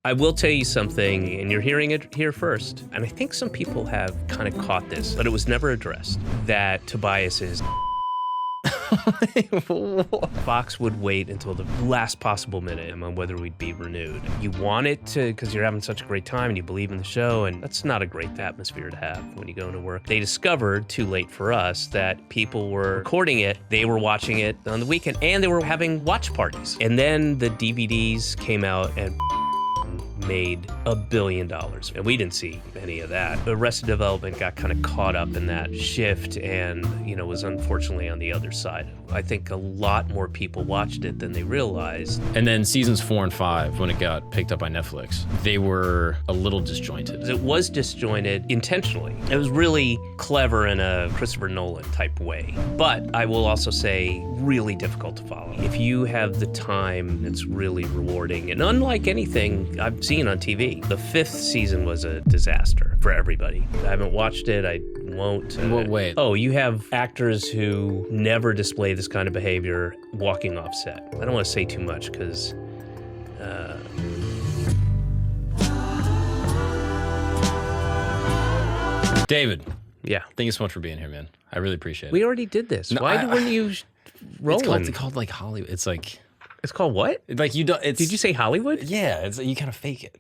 I will tell you something, and you're hearing it here first, and I think some people have kind of caught this, but it was never addressed, that Tobias is... Fox would wait until the last possible minute on whether we'd be renewed. You want it to, because you're having such a great time and you believe in the show, and that's not a great atmosphere to have when you go into work. They discovered, too late for us, that people were recording it, they were watching it on the weekend, and they were having watch parties. And then the DVDs came out and made $1 billion, and we didn't see any of that. Arrested Development got kind of caught up in that shift and, was unfortunately on the other side. I think a lot more people watched it than they realized. And then seasons 4 and 5, when it got picked up by Netflix, they were a little disjointed. It was disjointed intentionally. It was really clever in a Christopher Nolan type way, but I will also say really difficult to follow. If you have the time, it's really rewarding, and unlike anything I've seen on TV. The 5th season was a disaster for everybody. I haven't watched it. I won't. In what way? Oh, you have actors who never display this kind of behavior walking off set. I don't want to say too much because... David. Yeah. Thank you so much for being here, man. I really appreciate it. We already did this. No, Why weren't you rolling? It's called like Hollywood. It's like... It's called what? Like you don't. Did you say Hollywood? Yeah, it's you kind of fake it.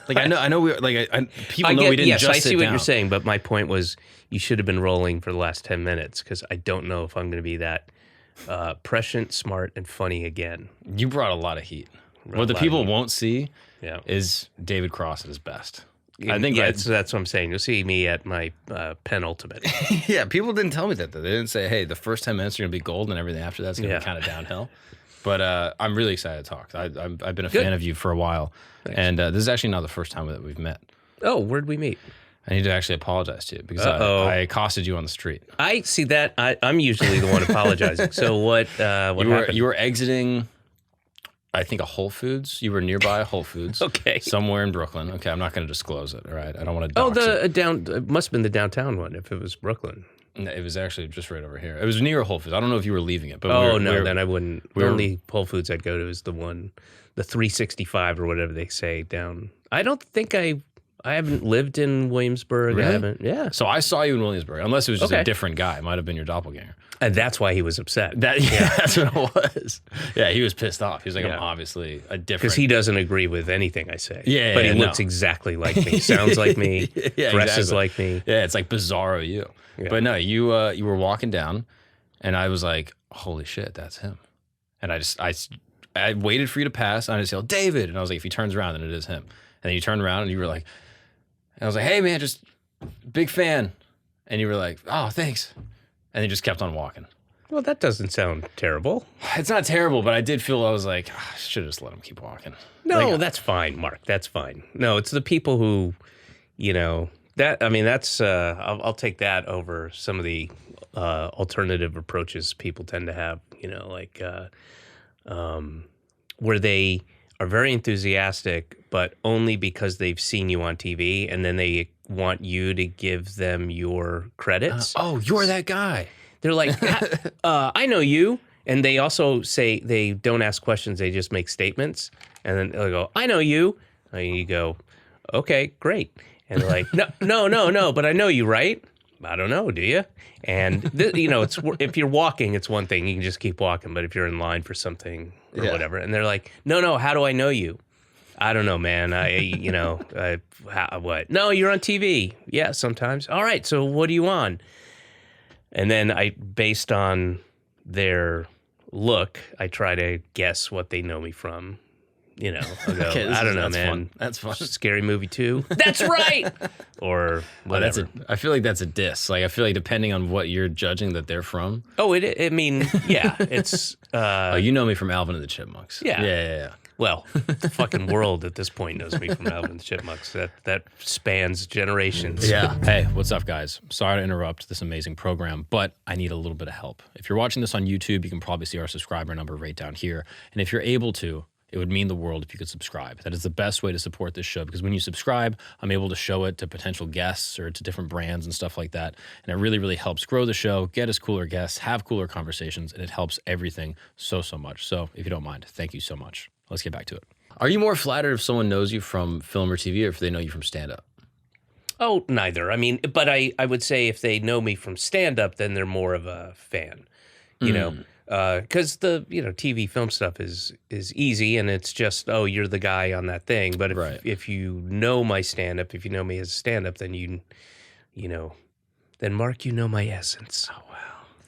Like I know we like people know we didn't just sit down. Yes, I see what you're saying, but my point was you should have been rolling for the last 10 minutes because I don't know if I'm going to be that prescient, smart, and funny again. You brought a lot of heat. What the people won't see is David Cross at his best. I think that's what I'm saying. You'll see me at my penultimate. Yeah, people didn't tell me that, though. They didn't say, hey, the first 10 minutes are going to be gold and everything after that's going to be kind of downhill. But I'm really excited to talk. I've been a fan of you for a while. Thanks. And this is actually not the first time that we've met. Oh, where'd we meet? I need to actually apologize to you because I accosted you on the street. I see that. I'm usually the one apologizing. So what happened? You were exiting... I think a Whole Foods. You were nearby a Whole Foods. Okay. Somewhere in Brooklyn. Okay, I'm not going to disclose it, all right? I don't want to dox it. It must have been the downtown one if it was Brooklyn. No, it was actually just right over here. It was near a Whole Foods. I don't know if you were leaving it. But then I wouldn't. The only Whole Foods I'd go to is the 365 or whatever they say down. I don't think I haven't lived in Williamsburg. Really? I haven't. Yeah. So I saw you in Williamsburg, unless it was just a different guy. It might have been your doppelganger. And that's why he was upset. That's what it was. Yeah, he was pissed off. He was like, I'm obviously a different... Because he doesn't agree with anything I say. Yeah, but he looks exactly like me, sounds like me, dresses like me. Yeah, it's like bizarro you. Yeah. But no, you were walking down, and I was like, holy shit, that's him. And I waited for you to pass, and I just yelled, David! And I was like, if he turns around, then it is him. And then you turned around, and you were like... And I was like, hey, man, just big fan. And you were like, oh, thanks. And he just kept on walking. Well, that doesn't sound terrible. It's not terrible, but I did feel, I was like, I should have just let him keep walking. No, that's fine, Mark. That's fine. No, it's the people who, that's, I'll take that over some of the alternative approaches people tend to have, where they are very enthusiastic, but only because they've seen you on TV, and then they want you to give them your credits. You're that guy. They're like, I know you. And they also say they don't ask questions, they just make statements. And then they'll go, I know you. And you go, okay, great. And they're like, no, but I know you, right? I don't know, do you? And, it's if you're walking, it's one thing. You can just keep walking. But if you're in line for something or whatever, and they're like, no, how do I know you? I don't know, man. What? No, you're on TV. Yeah, sometimes. All right, so what are you on? And then based on their look, I try to guess what they know me from. I'll go, okay, I don't know, man. Fun. That's fun. Scary Movie 2. That's right! Or whatever. I feel like that's a diss. Like, I feel like depending on what you're judging that they're from. Oh, it's... you know me from Alvin and the Chipmunks. Yeah. Well, the fucking world at this point knows me from Alvin and the Chipmunks. That spans generations. Yeah. Hey, what's up, guys? Sorry to interrupt this amazing program, but I need a little bit of help. If you're watching this on YouTube, you can probably see our subscriber number right down here. And if you're able to, it would mean the world if you could subscribe. That is the best way to support this show, because when you subscribe, I'm able to show it to potential guests or to different brands and stuff like that. And it really, really helps grow the show, get us cooler guests, have cooler conversations, and it helps everything so much. So if you don't mind, thank you so much. Let's get back to it. Are you more flattered if someone knows you from film or TV or if they know you from stand-up? Oh, neither. I mean, but I would say if they know me from stand-up, then they're more of a fan, you know, because the TV film stuff is easy and it's just, oh, you're the guy on that thing. But if you know my stand-up, if you know me as a stand-up, then you know, then Mark, you know my essence. Oh wow,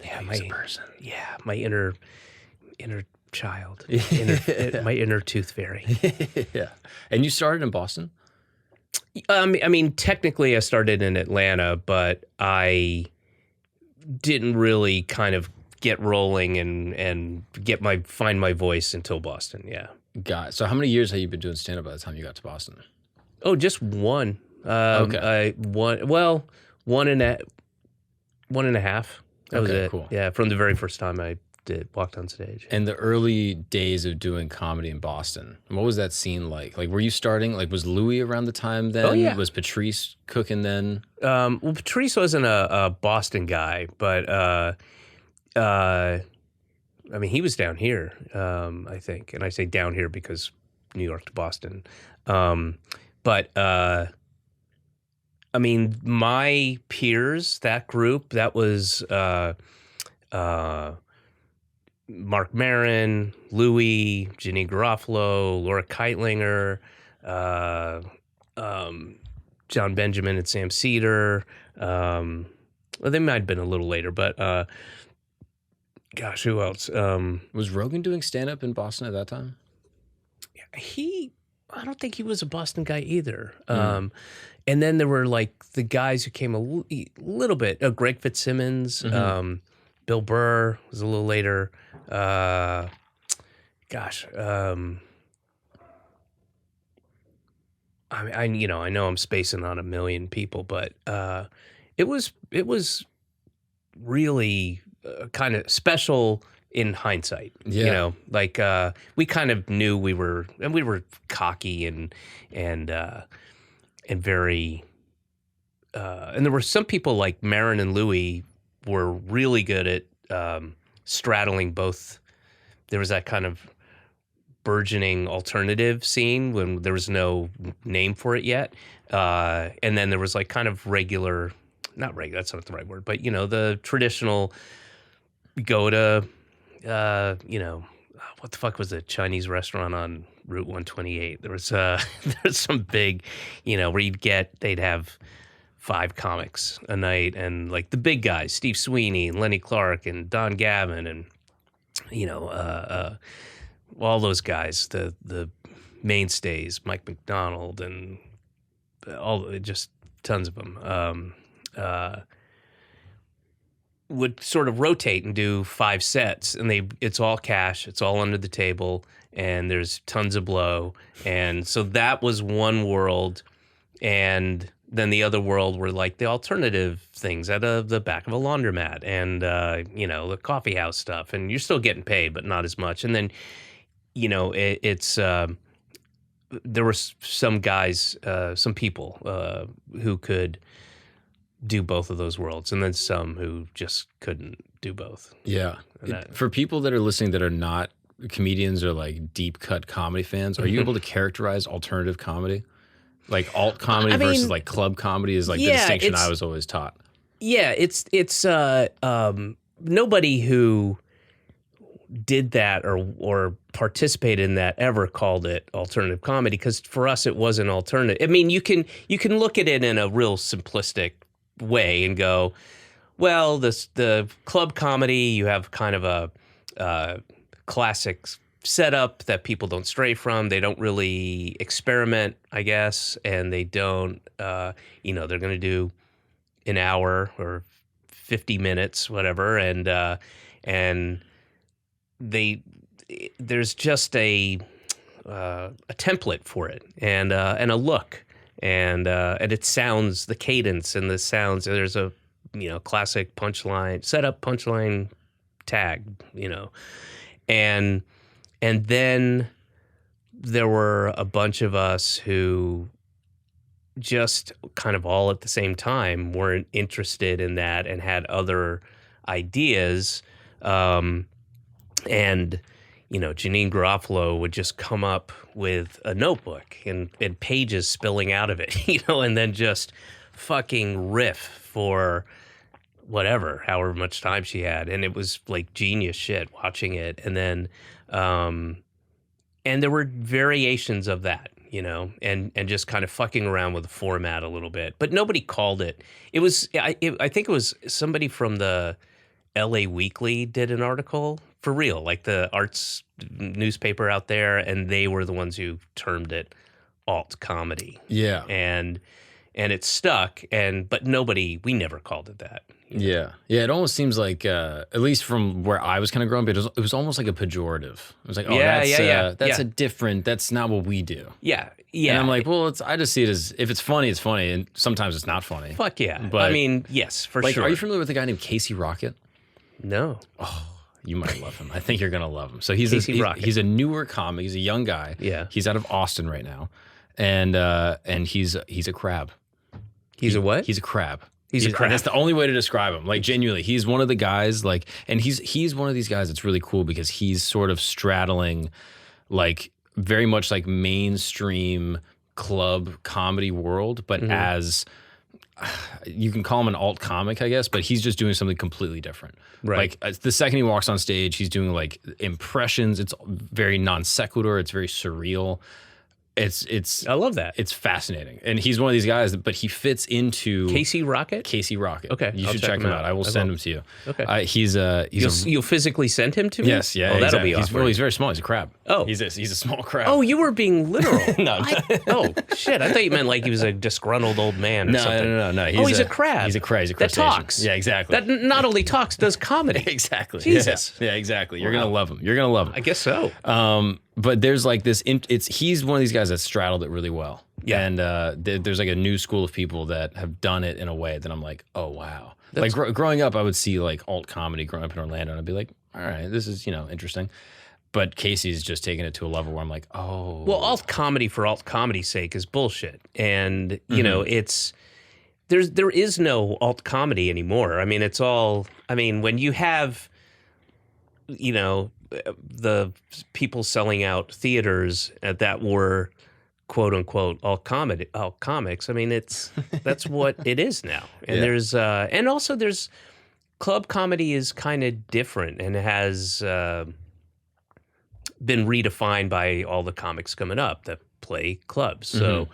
yeah, my person. Yeah, my inner child, my inner tooth fairy. Yeah, and you started in Boston. I mean, technically I started in Atlanta, but I didn't really kind of get rolling and find my voice until Boston. Yeah. Got it. So how many years have you been doing stand-up by the time you got to Boston? Oh, just one. Okay. One and a half. That was it. Cool. Yeah, from the very first time I walked on stage. And the early days of doing comedy in Boston, what was that scene like? Like, were you starting, like, was Louis around the time then? Oh, yeah. Was Patrice cooking then? Well, Patrice wasn't a Boston guy, but I mean, he was down here, I think. And I say down here because New York to Boston. But I mean, my peers, that group, that was Marc Maron, Louis, Ginny Garofalo, Laura Keitlinger, John Benjamin and Sam Cedar. Well, they might have been a little later, but gosh, who else? Was Rogan doing stand-up in Boston at that time? I don't think he was a Boston guy either. And then there were like the guys who came a little bit. Greg Fitzsimmons, Bill Burr was a little later. I know I'm spacing on a million people, but it was really kind of special in hindsight. Yeah. You know, like we kind of knew we were cocky and very and there were some people like Maron and Louis were really good at straddling both. There was that kind of burgeoning alternative scene when there was no name for it yet. And then there was like kind of not regular, that's not the right word, but the traditional go to, what the fuck was the Chinese restaurant on Route 128? There was there's some big, where they'd have 5 comics a night and like the big guys, Steve Sweeney and Lenny Clark and Don Gavin and, all those guys, the mainstays, Mike McDonald and just tons of them, would sort of rotate and do 5 sets, and it's all cash, it's all under the table, and there's tons of blow. And so that was one world, and then the other world were like the alternative things at the back of a laundromat and the coffee house stuff, and you're still getting paid but not as much. And then it's there were some guys, some people who could do both of those worlds, and then some who just couldn't do both. Yeah. For people that are listening that are not comedians or like deep cut comedy fans, are you able to characterize alternative comedy? Like alt comedy versus like club comedy is like the distinction I was always taught. Yeah, it's nobody who did that or participated in that ever called it alternative comedy, because for us it wasn't alternative. I mean, you can look at it in a real simplistic way and go, well, the club comedy, you have kind of a classic setup that people don't stray from. They don't really experiment, I guess, and they don't, they're going to do an hour or 50 minutes, whatever, and there's just a template for it and a look, and it sounds, the cadence and the sounds. There's a classic punchline setup, punchline tag, and then there were a bunch of us who just kind of all at the same time weren't interested in that and had other ideas. And, Janine Garofalo would just come up with a notebook and pages spilling out of it, and then just fucking riff for whatever, however much time she had. And it was like genius shit watching it. And then, and there were variations of that, and just kind of fucking around with the format a little bit, but nobody called it. It was, I think it was somebody from the LA Weekly did an article for real, like the arts newspaper out there. And they were the ones who termed it alt comedy. Yeah. And it stuck, but we never called it that. Yeah. It almost seems like, at least from where I was kind of growing up, it was almost like a pejorative. It was like, that's a different, that's not what we do. Yeah. And I'm like, well, I just see it as, if it's funny, and sometimes it's not funny. Fuck yeah. But I mean, yes, for sure. Are you familiar with a guy named Casey Rocket? No. Oh, you might love him. I think you're gonna love him. So he's a newer comic. He's a young guy. Yeah. He's out of Austin right now, and he's a crab. He's a what? He's a crab. He's a crab. That's the only way to describe him. Like, genuinely, he's one of the guys. Like, and he's one of these guys that's really cool because he's sort of straddling, like, very much like mainstream club comedy world, but as you can call him an alt comic, I guess, but he's just doing something completely different. Right. Like, the second he walks on stage, he's doing like impressions. It's very non sequitur. It's very surreal. It's I love that. It's fascinating. And he's one of these guys, but he fits into Casey Rocket? Casey Rocket. Okay. You should check him out. I will send him to you. Okay. You'll physically send him to me? Yes, yeah. Oh, that'll exactly. be awesome. He's very small. He's a crab. Oh. He's a small crab. Oh, you were being literal. No. Oh, shit. I thought you meant like he was a disgruntled old man or something. No. He's a crab. He's a crab. He's a that crustacean. talks. Yeah, exactly. That not only talks, does comedy. Exactly. Jesus. Yeah, exactly. You're going to love him. You're going to love him. I guess so. But there's like this, he's one of these guys that straddled it really well. Yeah. And there's like a new school of people that have done it in a way that I'm like, oh, wow. Like growing up, I would see like alt comedy growing up in Orlando, and I'd be like, all right, this is, interesting. But Casey's just taking it to a level where I'm like, oh. Well, alt comedy for alt comedy's sake is bullshit. And, there is no alt comedy anymore. I mean, it's all, when you have, the people selling out theaters that were quote unquote all comics. That's what it is now. And there's there's club comedy is kind of different and has been redefined by all the comics coming up that play clubs. So,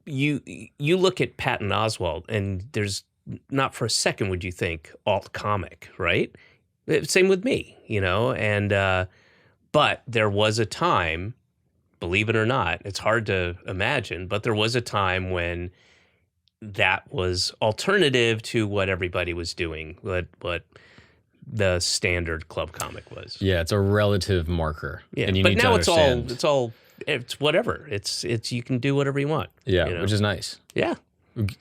you look at Patton Oswalt, and there's not for a second would you think alt comic, right? Same with me, and but there was a time, believe it or not, it's hard to imagine, but there was a time when that was alternative to what everybody was doing, what the standard club comic was. Yeah, it's a relative marker. Yeah, and you but need now to it's whatever. It's you can do whatever you want. Yeah, which is nice. Yeah.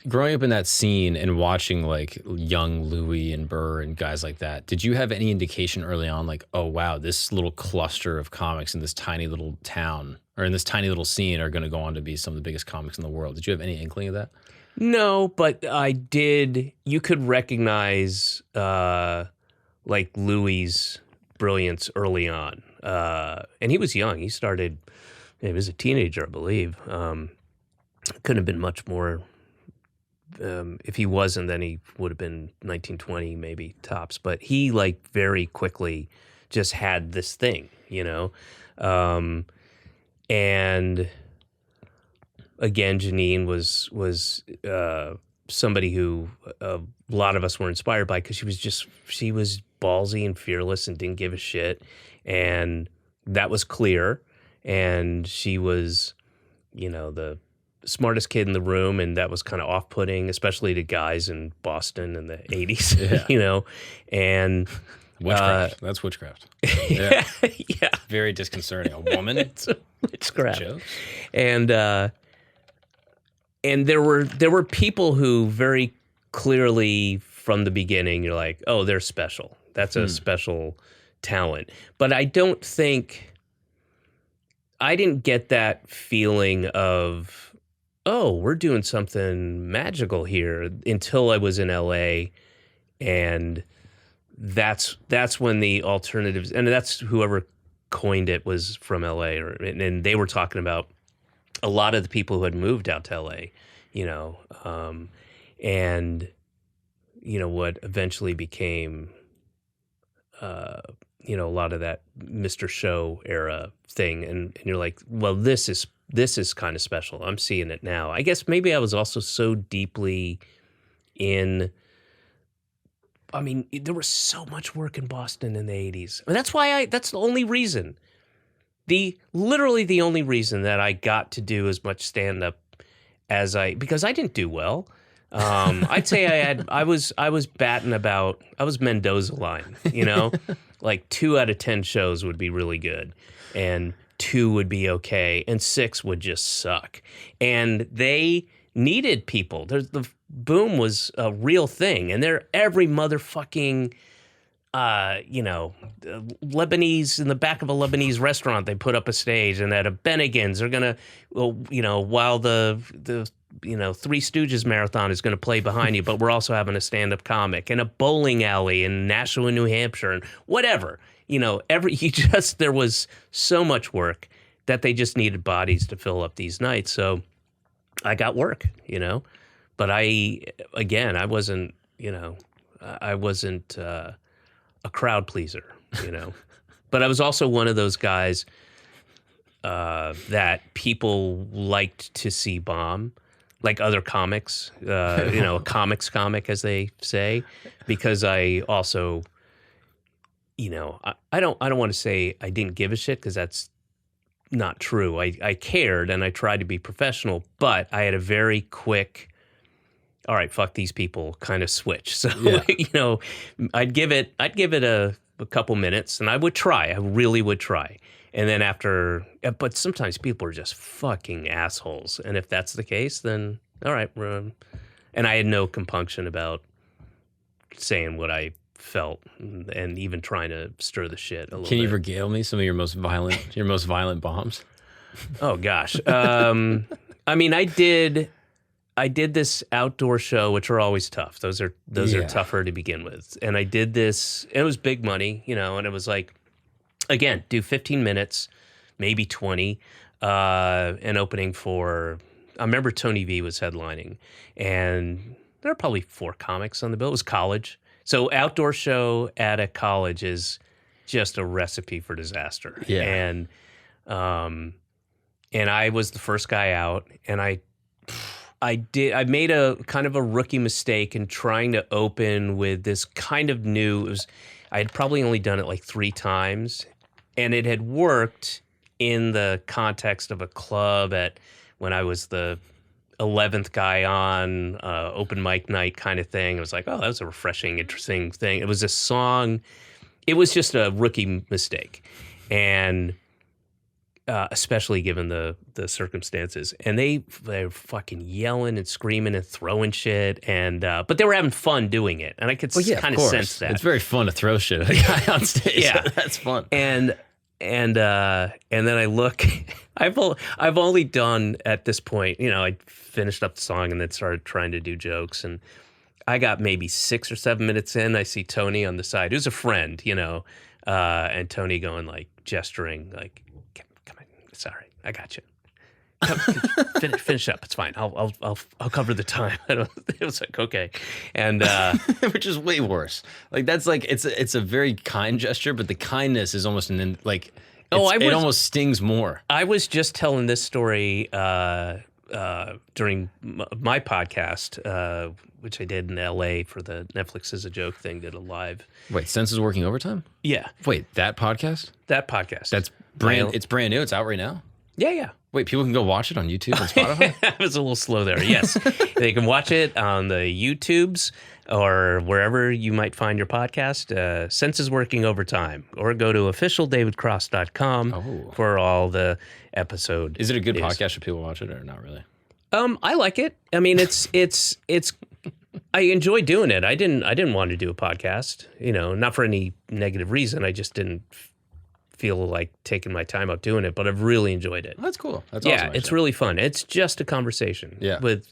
Growing up in that scene and watching like young Louis and Burr and guys like that, did you have any indication early on, like, oh wow, this little cluster of comics in this tiny little town or in this tiny little scene are going to go on to be some of the biggest comics in the world? Did you have any inkling of that? No, but I did. You could recognize like Louis's brilliance early on, and he was young. He started. He was a teenager, I believe. Couldn't have been much more. If he wasn't, then he would have been 1920, maybe tops. But he like very quickly just had this thing, and again, Janine was somebody who a lot of us were inspired by because she was ballsy and fearless and didn't give a shit, and that was clear. And she was, the smartest kid in the room, and that was kind of off-putting, especially to guys in Boston in the 80s, and witchcraft. That's witchcraft. Yeah. Very disconcerting. A woman? It's witchcraft. And there were people who very clearly from the beginning, you're like, oh, they're special. That's a special talent. But I didn't get that feeling of, oh, we're doing something magical here until I was in LA and that's when the alternatives, and that's whoever coined it was from LA, and they were talking about a lot of the people who had moved out to LA, and what eventually became, a lot of that Mr. Show era thing, and you're like, well, this is kind of special. I'm seeing it now. I guess maybe I was also so deeply in. I mean, there was so much work in Boston in the 80s. I mean, that's the only reason. Literally the only reason that I got to do as much stand-up because I didn't do well. I'd say I was batting about, I was Mendoza line, like 2 out of 10 shows would be really good and 2 would be okay and 6 would just suck. And they needed people. The boom was a real thing, and every motherfucking Lebanese, in the back of a Lebanese restaurant, they put up a stage, and at a Bennigan's they're gonna, while the Three Stooges marathon is gonna play behind you, but we're also having a stand-up comic, and a bowling alley in Nashua, New Hampshire, and whatever. There was so much work that they just needed bodies to fill up these nights. So I got work, but I wasn't, a crowd pleaser, but I was also one of those guys that people liked to see bomb, like other comics, a comics comic, as they say, because I also, I don't want to say I didn't give a shit, because that's not true. I cared and I tried to be professional, but I had a very quick, all right, fuck these people kind of switch. So, Yeah. I'd give it a couple minutes, and I would try. I really would try. And then but sometimes people are just fucking assholes. And if that's the case, then all right. And I had no compunction about saying what I felt and even trying to stir the shit a little bit. Can you regale me some of your most violent bombs? Oh gosh. I mean, I did this outdoor show, which are always tough. Those are tougher to begin with. And I did this, and it was big money, and it was like, again, do 15 minutes, maybe 20, an opening for, I remember Tony V was headlining, and there were probably 4 comics on the bill. It was college. So outdoor show at a college is just a recipe for disaster. Yeah. And I was the first guy out, and I made a kind of a rookie mistake in trying to open with this kind of new, I had probably only done it like 3 times, and it had worked in the context of a club when I was the 11th guy on, open mic night kind of thing. It was like, oh, that was a refreshing, interesting thing. It was a song. It was just a rookie mistake. And especially given the circumstances. And they were fucking yelling and screaming and throwing shit, and but they were having fun doing it, and I could kind of sense that. It's very fun to throw shit at a guy on stage. Yeah, that's fun. And then I look. I've only done at this point. I finished up the song and then started trying to do jokes, and I got maybe 6 or 7 minutes in. I see Tony on the side, who's a friend, and Tony going, like, gesturing, like, sorry, I got you. Finish up. It's fine. I'll cover the time. It was like, okay, and which is way worse. Like, that's like, it's a very kind gesture, but the kindness is almost it almost stings more. I was just telling this story during my podcast, which I did in LA for the Netflix is a Joke thing. Did a live. Wait, Sense is Working Overtime? Yeah. Wait, that podcast? That podcast. That's brand. It's brand new. It's out right now. Yeah. Wait, people can go watch it on YouTube and Spotify? I was a little slow there. Yes. They can watch it on the YouTubes or wherever you might find your podcast. Sense is Working Overtime. Or go to officialdavidcross.com for all the episode. Is it a good podcast? Should people watch it or not really? I like it. I mean, it's I enjoy doing it. I didn't want to do a podcast, not for any negative reason. I just didn't feel like taking my time out doing it, but I've really enjoyed it. That's cool. That's awesome. Yeah, it's really fun. It's just a conversation with,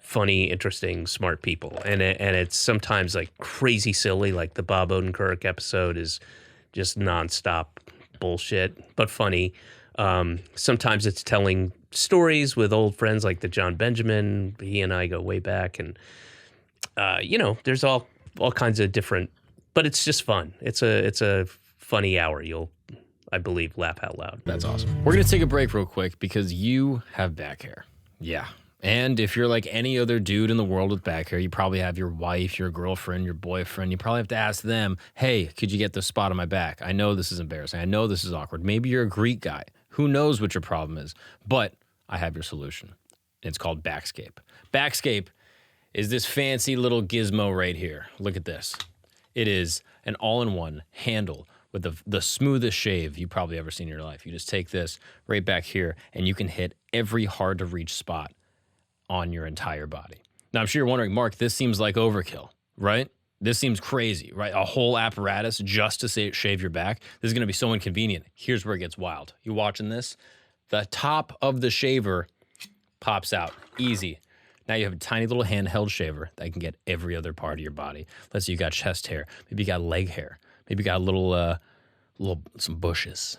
funny, interesting, smart people. And it's sometimes like crazy silly, like the Bob Odenkirk episode is just nonstop bullshit, but funny. Sometimes it's telling stories with old friends like the John Benjamin. He and I go way back, and there's all kinds of different, but it's just fun. It's a funny hour. You'll, I believe, laugh out loud. That's awesome. We're going to take a break real quick because you have back hair. Yeah. And if you're like any other dude in the world with back hair, you probably have your wife, your girlfriend, your boyfriend. You probably have to ask them, hey, could you get this spot on my back? I know this is embarrassing. I know this is awkward. Maybe you're a Greek guy. Who knows what your problem is? But I have your solution. It's called Backscape. Backscape is this fancy little gizmo right here. Look at this. It is an all-in-one handle with the smoothest shave you've probably ever seen in your life. You just take this right back here, and you can hit every hard-to-reach spot on your entire body. Now, I'm sure you're wondering, Mark, this seems like overkill, right? This seems crazy, right? A whole apparatus just to shave your back. This is going to be so inconvenient. Here's where it gets wild. You watching this? The top of the shaver pops out. Easy. Now you have a tiny little handheld shaver that can get every other part of your body. Let's say you got chest hair. Maybe you got leg hair. Maybe you got some bushes.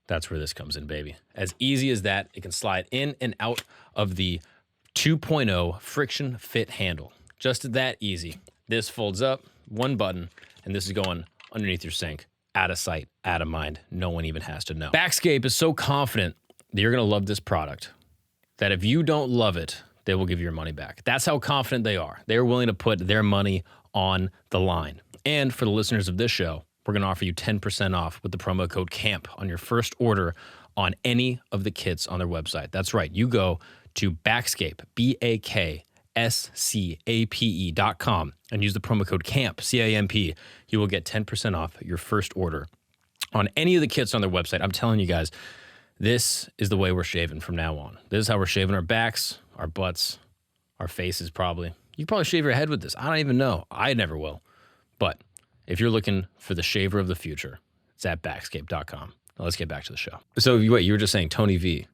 That's where this comes in, baby. As easy as that, it can slide in and out of the 2.0 friction fit handle. Just that easy. This folds up, one button, and this is going underneath your sink. Out of sight, out of mind. No one even has to know. Backscape is so confident that you're going to love this product that if you don't love it, they will give you your money back. That's how confident they are. They're willing to put their money on the line. And for the listeners of this show, we're going to offer you 10% off with the promo code CAMP on your first order on any of the kits on their website. That's right. You go to Backscape, BAKSCAPE.com, and use the promo code CAMP, C-A-M-P. You will get 10% off your first order on any of the kits on their website. I'm telling you guys, this is the way we're shaving from now on. This is how we're shaving our backs, our butts, our faces probably. You can probably shave your head with this. I don't even know. I never will. But if you're looking for the shaver of the future, it's at Backscape.com. Now let's get back to the show. So wait, you were just saying Tony V.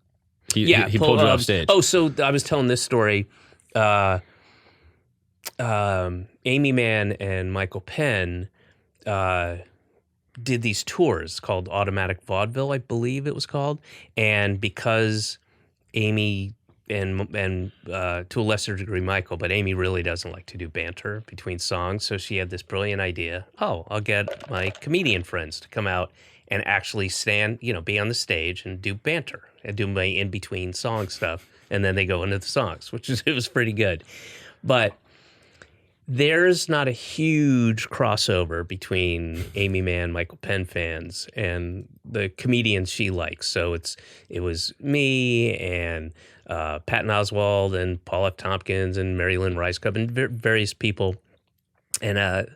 He pulled you off stage. Oh, so I was telling this story. Amy Mann and Michael Penn did these tours called Automatic Vaudeville, I believe it was called. And because Amy and to a lesser degree Michael, but Amy really doesn't like to do banter between songs, so she had this brilliant idea. Oh, I'll get my comedian friends to come out and actually stand, be on the stage and do banter and do my in-between song stuff. And then they go into the songs, it was pretty good. But there's not a huge crossover between Amy Mann, Michael Penn fans and the comedians she likes. So it was me and Patton Oswalt and Paul F. Tompkins and Mary Lynn Ricekup and various people. And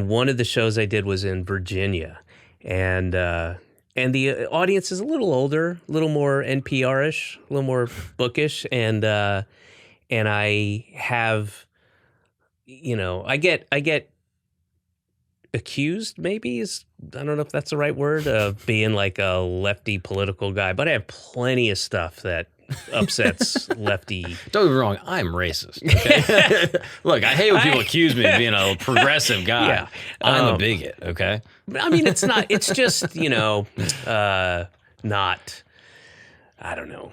one of the shows I did was in Virginia. And the audience is a little older, a little more NPR-ish, a little more bookish, and I have, I get accused, maybe I don't know if that's the right word, of being like a lefty political guy, but I have plenty of stuff that upsets lefty. Don't get me wrong, I'm racist. Okay? Look, I hate when people accuse me of being a progressive guy. Yeah, I'm a bigot, okay? I mean, it's not, it's just, not, I don't know.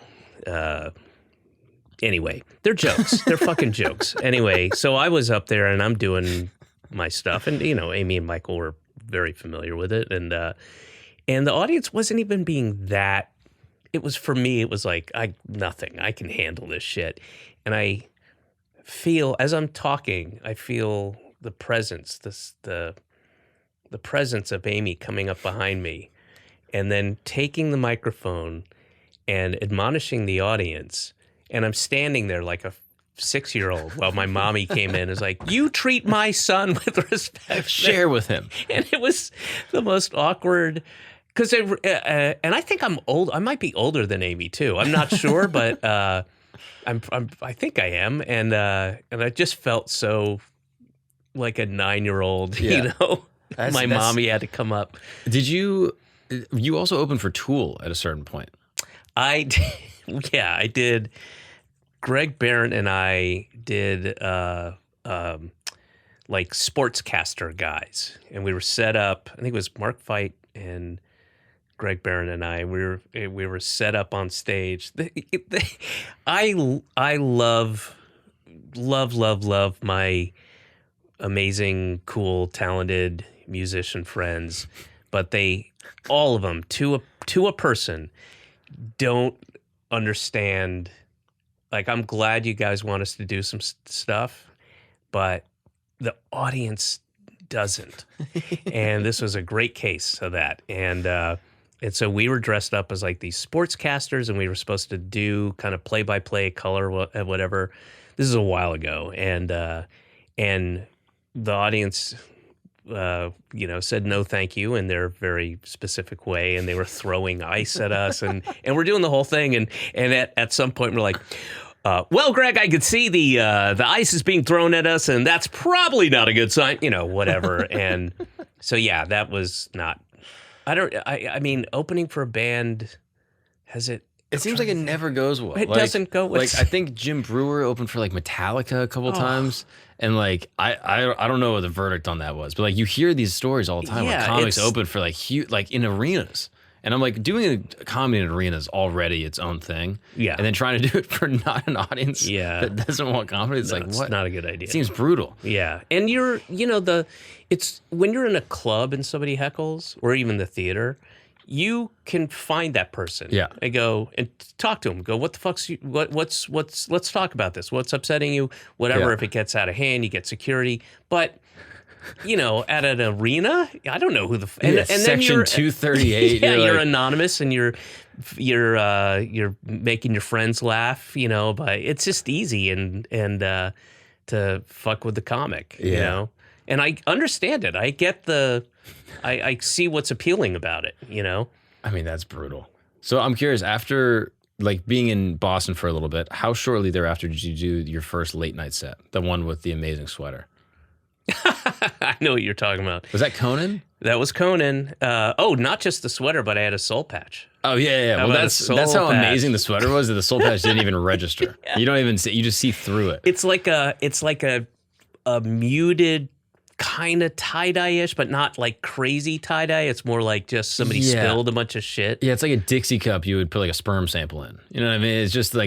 Anyway, they're jokes. They're fucking jokes. Anyway, so I was up there and I'm doing my stuff, and Amy and Michael were very familiar with it, and the audience wasn't even being that. It was, for me, it was like, nothing. I can handle this shit. And I feel, as I'm talking, I feel the presence, the presence of Amy coming up behind me and then taking the microphone and admonishing the audience. And I'm standing there like a 6-year-old while my mommy came in and was like, you treat my son with respect. Share with him. And it was the most awkward. Because and I think I'm old. I might be older than Amy too. I'm not sure, but I think I am. And I just felt so like a 9-year-old. Yeah. My mommy had to come up. Did you also opened for Tool at a certain point? I did. Greg Barron and I did like sportscaster guys, and we were set up. I think it was Mark Veit and Greg Barron and I. We were set up on stage. I love my amazing, cool, talented musician friends, but they all of them to a person don't understand. Like, I'm glad you guys want us to do some stuff, but the audience doesn't. And this was a great case of that. And so we were dressed up as like these sportscasters, and we were supposed to do kind of play-by-play color, whatever. This is a while ago. And the audience, said no thank you in their very specific way, and they were throwing ice at us, and we're doing the whole thing, and at some point we're like, well, Greg, I could see the ice is being thrown at us, and that's probably not a good sign, whatever. And so yeah, that was not. I mean, opening for a band, has it? It seems like it never goes well. It doesn't go well. Like, I think Jim Brewer opened for like Metallica a couple times, and like I don't know what the verdict on that was, but like you hear these stories all the time where comics open for like huge, like in arenas, and I'm like, doing a comedy in arenas is already its own thing, and then trying to do it for not an audience that doesn't want comedy, it's it's not a good idea. It seems brutal. Yeah, and it's when you're in a club and somebody heckles, or even the theater, you can find that person. Yeah. I go and talk to them. Go, what the fuck's let's talk about this. What's upsetting you? Whatever. Yeah. If it gets out of hand, you get security. But, at an arena, I don't know who the and Section then 238. Yeah, you're anonymous, and you're making your friends laugh. But it's just easy and to fuck with the comic. And I understand it. I get I see what's appealing about it, I mean, that's brutal. So I'm curious, after like being in Boston for a little bit, how shortly thereafter did you do your first late night set? The one with the amazing sweater. I know what you're talking about. Was that Conan? That was Conan. Not just the sweater, but I had a soul patch. Oh yeah. Well, that's how amazing the sweater was, that the soul patch didn't even register. You don't even see, you just see through it. It's like a muted kind of tie-dye-ish, but not like crazy tie-dye. It's more like just somebody spilled a bunch of shit. Yeah, it's like a Dixie cup you would put like a sperm sample in. You know what I mean? It's just. I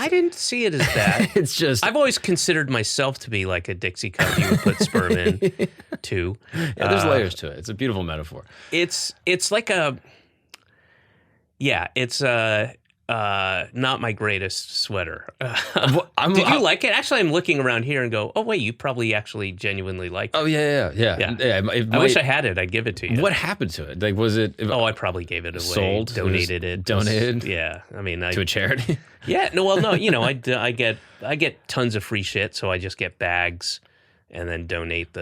didn't see it as that. It's just. I've always considered myself to be like a Dixie cup you would put sperm in, too. Yeah, there's layers to it. It's a beautiful metaphor. It's like a. Yeah, it's not my greatest sweater. Did you like it? Actually, I'm looking around here and go, oh, wait, you probably actually genuinely liked it. Oh, yeah. I wish I had it. I'd give it to you. What happened to it? Like, was it... I probably gave it away. Sold? Donated it. Donated? Yeah. I mean... to a charity? Yeah. No, I get tons of free shit, so I just get bags and then donate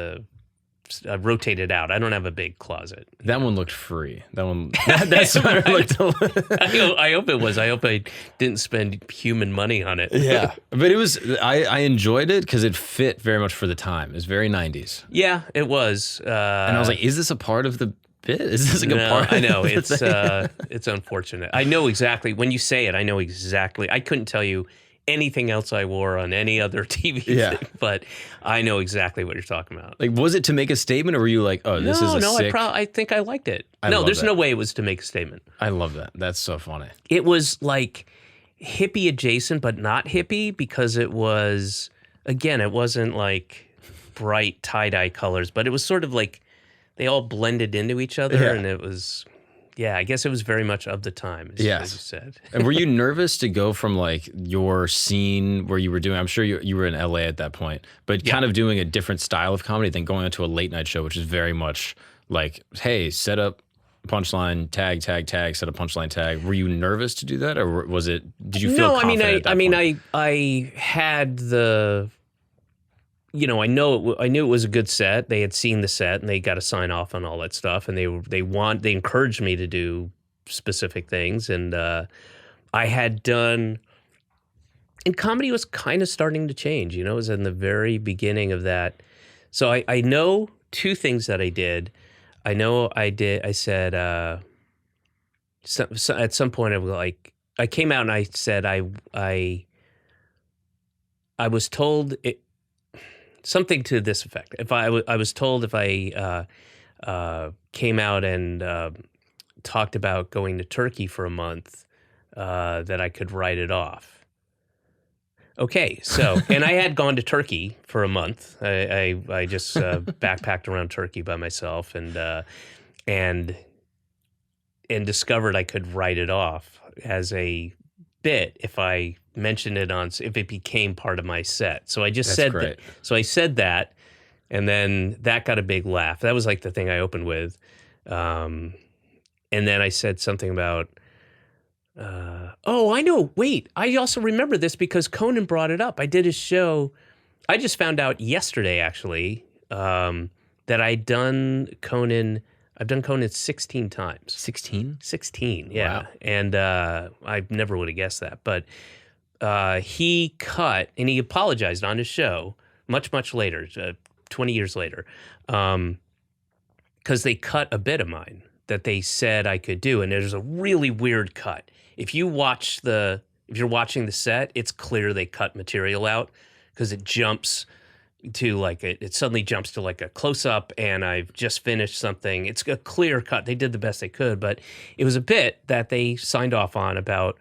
rotate it out. I don't have a big closet. That one looked free. That sweater looked. I hope it was. I hope I didn't spend human money on it. Yeah, but it was. I enjoyed it because it fit very much for the time. It was very 90s. Yeah, it was. And I was like, "Is this a part of the bit? Is this a part?" I know it's unfortunate. I know exactly when you say it. I know exactly. I couldn't tell you anything else I wore on any other TV thing, but I know exactly what you're talking about. Like, was it to make a statement, or were you like, oh, this is a sick... I think I liked it. There's no way it was to make a statement. I love that. That's so funny. It was like hippie adjacent, but not hippie, because it was, again, it wasn't like bright tie-dye colors, but it was sort of like they all blended into each other, and it was... Yeah, I guess it was very much of the time, as you said. And were you nervous to go from like your scene where you were doing, I'm sure you were in LA at that point, but kind of doing a different style of comedy than going into a late night show, which is very much like, hey, set up punchline, tag, set up punchline, tag. Were you nervous to do that, or was it, did you feel confident at that point? I had the... I knew it was a good set. They had seen the set and they got to sign off on all that stuff. And they encouraged me to do specific things. And I had done, and comedy was kind of starting to change. It was in the very beginning of that. So I know two things that I did. I know I said at some point I was like, I came out and I said I I was told something to this effect. If I was told if I came out and talked about going to Turkey for a month, that I could write it off. Okay, so, and I had gone to Turkey for a month. I just backpacked around Turkey by myself and discovered I could write it off as a bit if I mentioned it if it became part of my set. So I just said that. So I said that, and then that got a big laugh. That was like the thing I opened with. And then I said something about, oh, I know. Wait, I also remember this because Conan brought it up. I did his show. I just found out yesterday, actually, that I've done Conan 16 times. 16? 16, yeah. Wow. And I never would have guessed that. But he cut, and he apologized on his show much, much later, 20 years later, because they cut a bit of mine that they said I could do. And there's a really weird cut. If you're watching the set, it's clear they cut material out because it jumps to it suddenly jumps to like a close up, and I've just finished something. It's a clear cut. They did the best they could, but it was a bit that they signed off on about,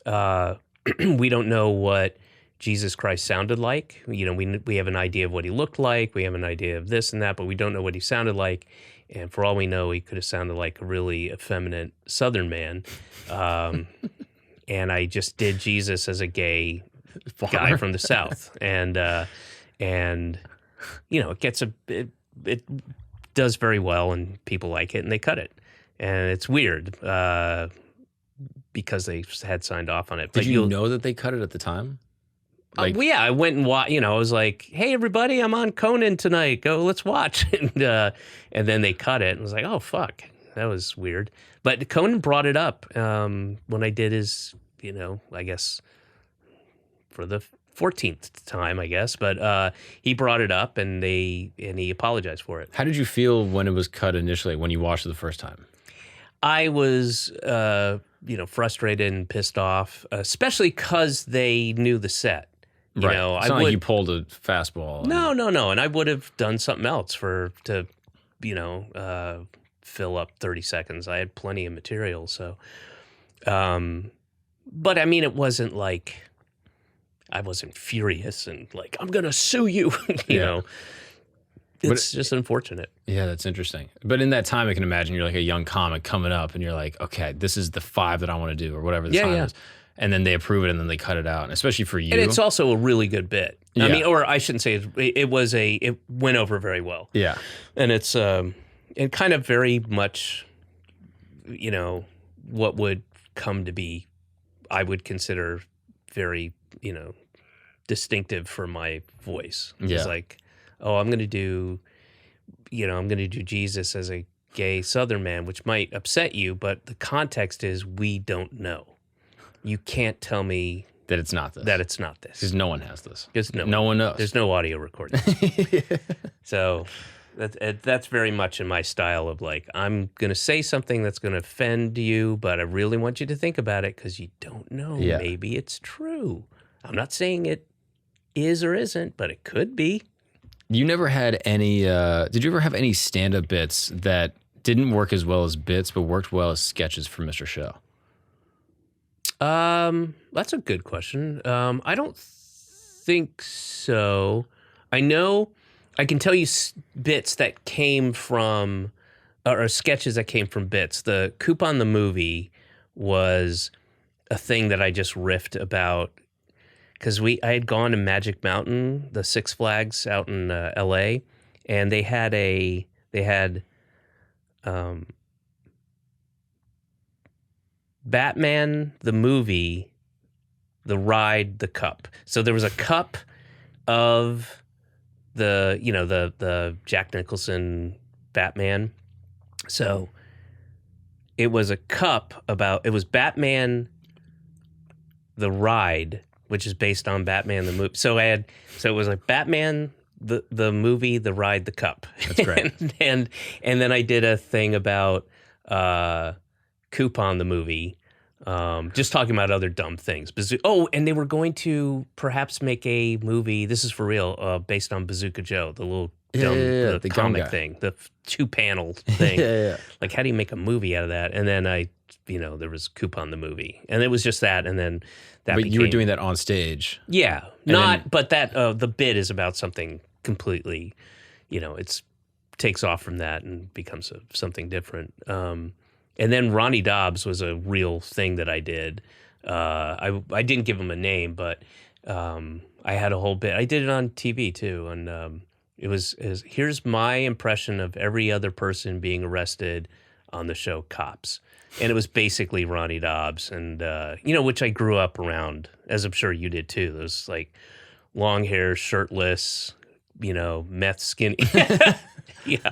we don't know what Jesus Christ sounded like. We have an idea of what he looked like. We have an idea of this and that, but we don't know what he sounded like. And for all we know, he could have sounded like a really effeminate Southern man. And I just did Jesus as a gay guy from the South. And it does very well, and people like it, and they cut it. And it's weird because they had signed off on it. Did you know that they cut it at the time? Yeah, I went and watched. I was like, "Hey, everybody, I'm on Conan tonight. Go, let's watch." And then they cut it, and I was like, "Oh, fuck, that was weird." But Conan brought it up when I did his, I guess for the 14th time, I guess. But he brought it up, and he apologized for it. How did you feel when it was cut initially? When you watched it the first time? I was, frustrated and pissed off, especially because they knew the set. Right. It's not like you pulled a fastball. No. And I would have done something else to fill up 30 seconds. I had plenty of material. So, but I mean, it wasn't like I wasn't furious and like, I'm going to sue you, you know. It's just unfortunate. Yeah, that's interesting. But in that time, I can imagine you're like a young comic coming up and you're like, okay, this is the 5 that I want to do or whatever the time is. And then they approve it and then they cut it out. And especially for you. And it's also a really good bit. Yeah. I mean, or I shouldn't say it went over very well. Yeah. And it's and kind of very much, what would come to be, I would consider very, distinctive for my voice. Yeah. It's like, oh, I'm going to do Jesus as a gay Southern man, which might upset you, but the context is we don't know. You can't tell me that it's not this. Because no one has this. Because no one knows. There's no audio recording. So that's very much in my style of like, I'm going to say something that's going to offend you, but I really want you to think about it because you don't know. Yeah. Maybe it's true. I'm not saying it is or isn't, but it could be. You never had any, did you ever have any stand-up bits that didn't work as well as bits, but worked well as sketches for Mr. Show? That's a good question. I don't think so. I know I can tell you bits that came from, or sketches that came from bits. The Coupon the movie was a thing that I just riffed about because I had gone to Magic Mountain, the Six Flags out in L.A., and they had Batman the movie, the ride, the cup. So there was a cup of the Jack Nicholson Batman. So it was a cup it was Batman the ride, which is based on Batman the movie. So it was like Batman the movie, the ride, the cup. That's great. and then I did a thing about Coupon the movie, Just talking about other dumb things. And they were going to perhaps make a movie. This is for real, based on Bazooka Joe, the little dumb the comic guy. thing, the 2-panel thing. Yeah. Like, how do you make a movie out of that? And then there was Coupon the movie, and it was just that, and then that. But you were doing that on stage. Yeah, but that the bit is about something completely, it's takes off from that and becomes something different. And then Ronnie Dobbs was a real thing that I did. I didn't give him a name, but I had a whole bit. I did it on TV too, and it was here's my impression of every other person being arrested on the show Cops, and it was basically Ronnie Dobbs, and which I grew up around, as I'm sure you did too. Those like long hair, shirtless, meth skinny. Yeah.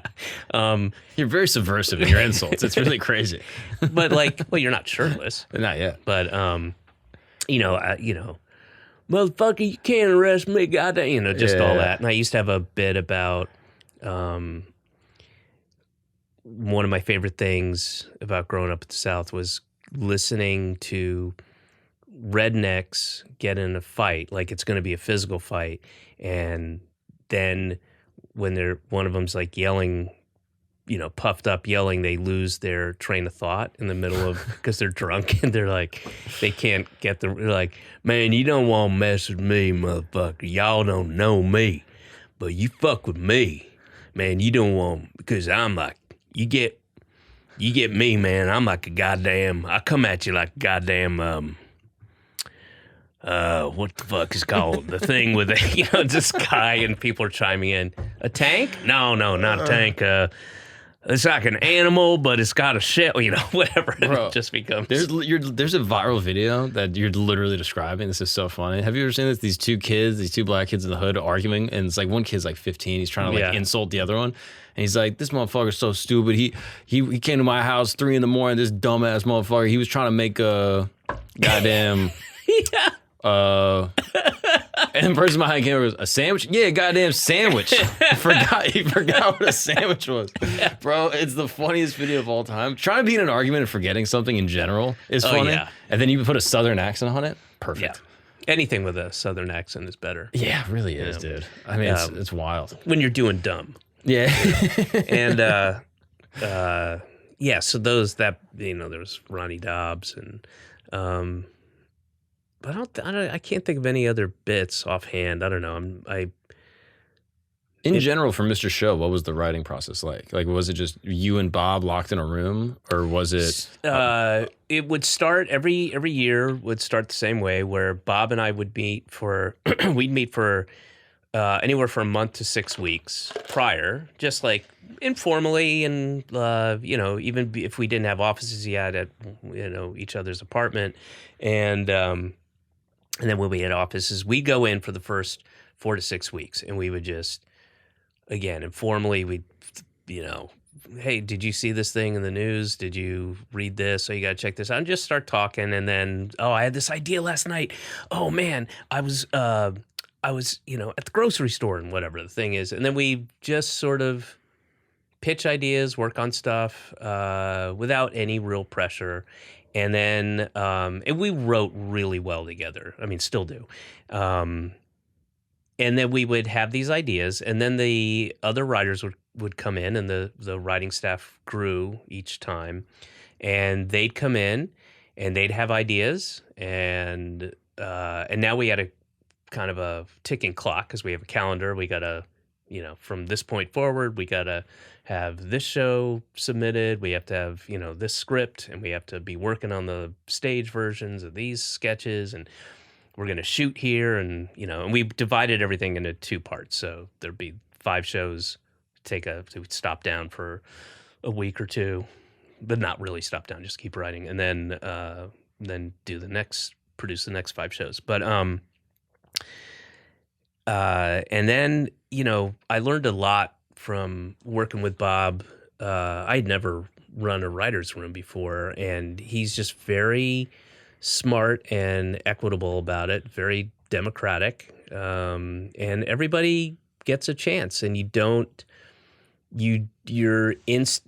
You're very subversive in your insults. It's really crazy. But you're not shirtless. Not yet. But motherfucker, you can't arrest me, goddamn, all that. And I used to have a bit about one of my favorite things about growing up at the South was listening to rednecks get in a fight, like it's going to be a physical fight, and then when one of them's like yelling, puffed up yelling, they lose their train of thought in the middle of, because they're drunk, and they're like, they can't get they're like, man, you don't want to mess with me, motherfucker. Y'all don't know me, but you fuck with me, man. You don't want, because I'm like, you get me, man. I'm like I come at you like a goddamn, what the fuck is called? The thing with this guy, and people are chiming in. A tank? No, not a tank. It's like an animal, but it's got a shell, whatever. Bro, it just becomes. There's a viral video that you're literally describing. This is so funny. Have you ever seen this? These two black kids in the hood arguing, and it's like one kid's like 15. He's trying to insult the other one. And he's like, this motherfucker's so stupid. He came to my house 3 a.m. This dumbass motherfucker. He was trying to make a goddamn Yeah. And the person behind the camera goes, a sandwich? Yeah, goddamn sandwich. He forgot what a sandwich was. Yeah. Bro, it's the funniest video of all time. Trying to be in an argument and forgetting something in general is funny. Yeah. And then you put a southern accent on it. Perfect. Yeah. Anything with a southern accent is better. Yeah, it really is, dude. I mean, it's wild. When you're doing dumb. Yeah. And so those there was Ronnie Dobbs, and but I can't think of any other bits offhand. I don't know. In general, for Mr. Show, what was the writing process like? Like, was it just you and Bob locked in a room, or was it? It would start every year. Would start the same way, where Bob and I would meet for anywhere from a month to 6 weeks prior, just like informally, and even if we didn't have offices yet at each other's apartment, and then when we had offices, we'd go in for the first 4 to 6 weeks, and we would just, again, informally, we'd, hey, did you see this thing in the news? Did you read this? Oh, you got to check this out. And just start talking, and then, I had this idea last night. Oh, man, I was at the grocery store, and whatever the thing is. And then we just sort of pitch ideas, work on stuff without any real pressure. And then and we wrote really well together. I mean, still do. And then we would have these ideas, and then the other writers would come in, and the writing staff grew each time. And they'd come in, and they'd have ideas, and now we had a kind of a ticking clock, because we have a calendar. We got to, from this point forward, we got to have this show submitted. We have to have, this script, and we have to be working on the stage versions of these sketches, and we're going to shoot here. And, and we divided everything into 2 parts. So there'd be 5 shows, to stop down for a week or 2, but not really stop down, just keep writing. And then produce the next 5 shows. But, and then, I learned a lot from working with Bob. I'd never run a writer's room before, and he's just very smart and equitable about it, very democratic, and everybody gets a chance, and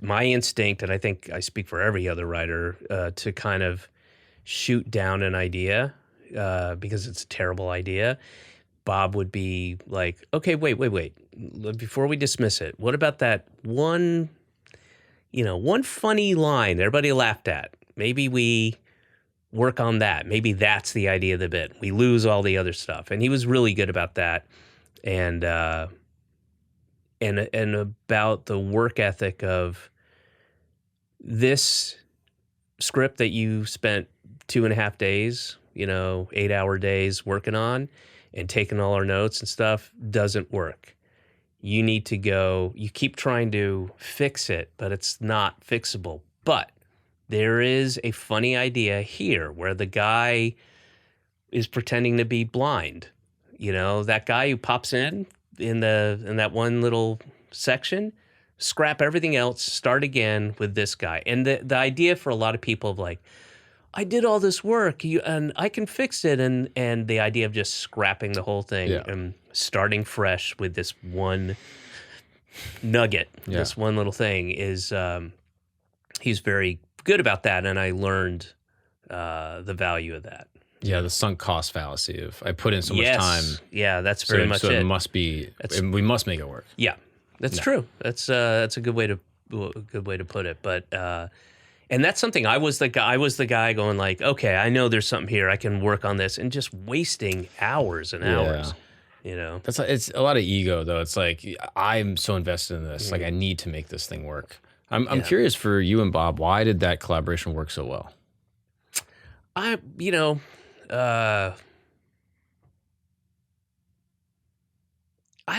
my instinct, and I think I speak for every other writer, to kind of shoot down an idea because it's a terrible idea, Bob would be like, okay, wait. Before we dismiss it, what about that one funny line everybody laughed at? Maybe we work on that. Maybe that's the idea of the bit. We lose all the other stuff. And he was really good about that. And about the work ethic of this script that you spent 2.5 days, 8-hour days working on and taking all our notes and stuff doesn't work. You need to go, you keep trying to fix it, but it's not fixable. But there is a funny idea here where the guy is pretending to be blind. That guy who pops in that one little section, scrap everything else, start again with this guy. And the idea for a lot of people of like, I did all this work and I can fix it. And the idea of just scrapping the whole thing and starting fresh with this one nugget, this one little thing is, he's very good about that. And I learned the value of that. Yeah, the sunk cost fallacy of I put in so much time. Yeah, that's very much it. So it must be, we must make it work. Yeah, that's true. That's a good way to put it. But and that's something I was the guy going like, okay, I know there's something here. I can work on this, and just wasting hours and hours. That's it's a lot of ego though. It's like I'm so invested in this. Like I need to make this thing work. I'm curious for you and Bob. Why did that collaboration work so well? I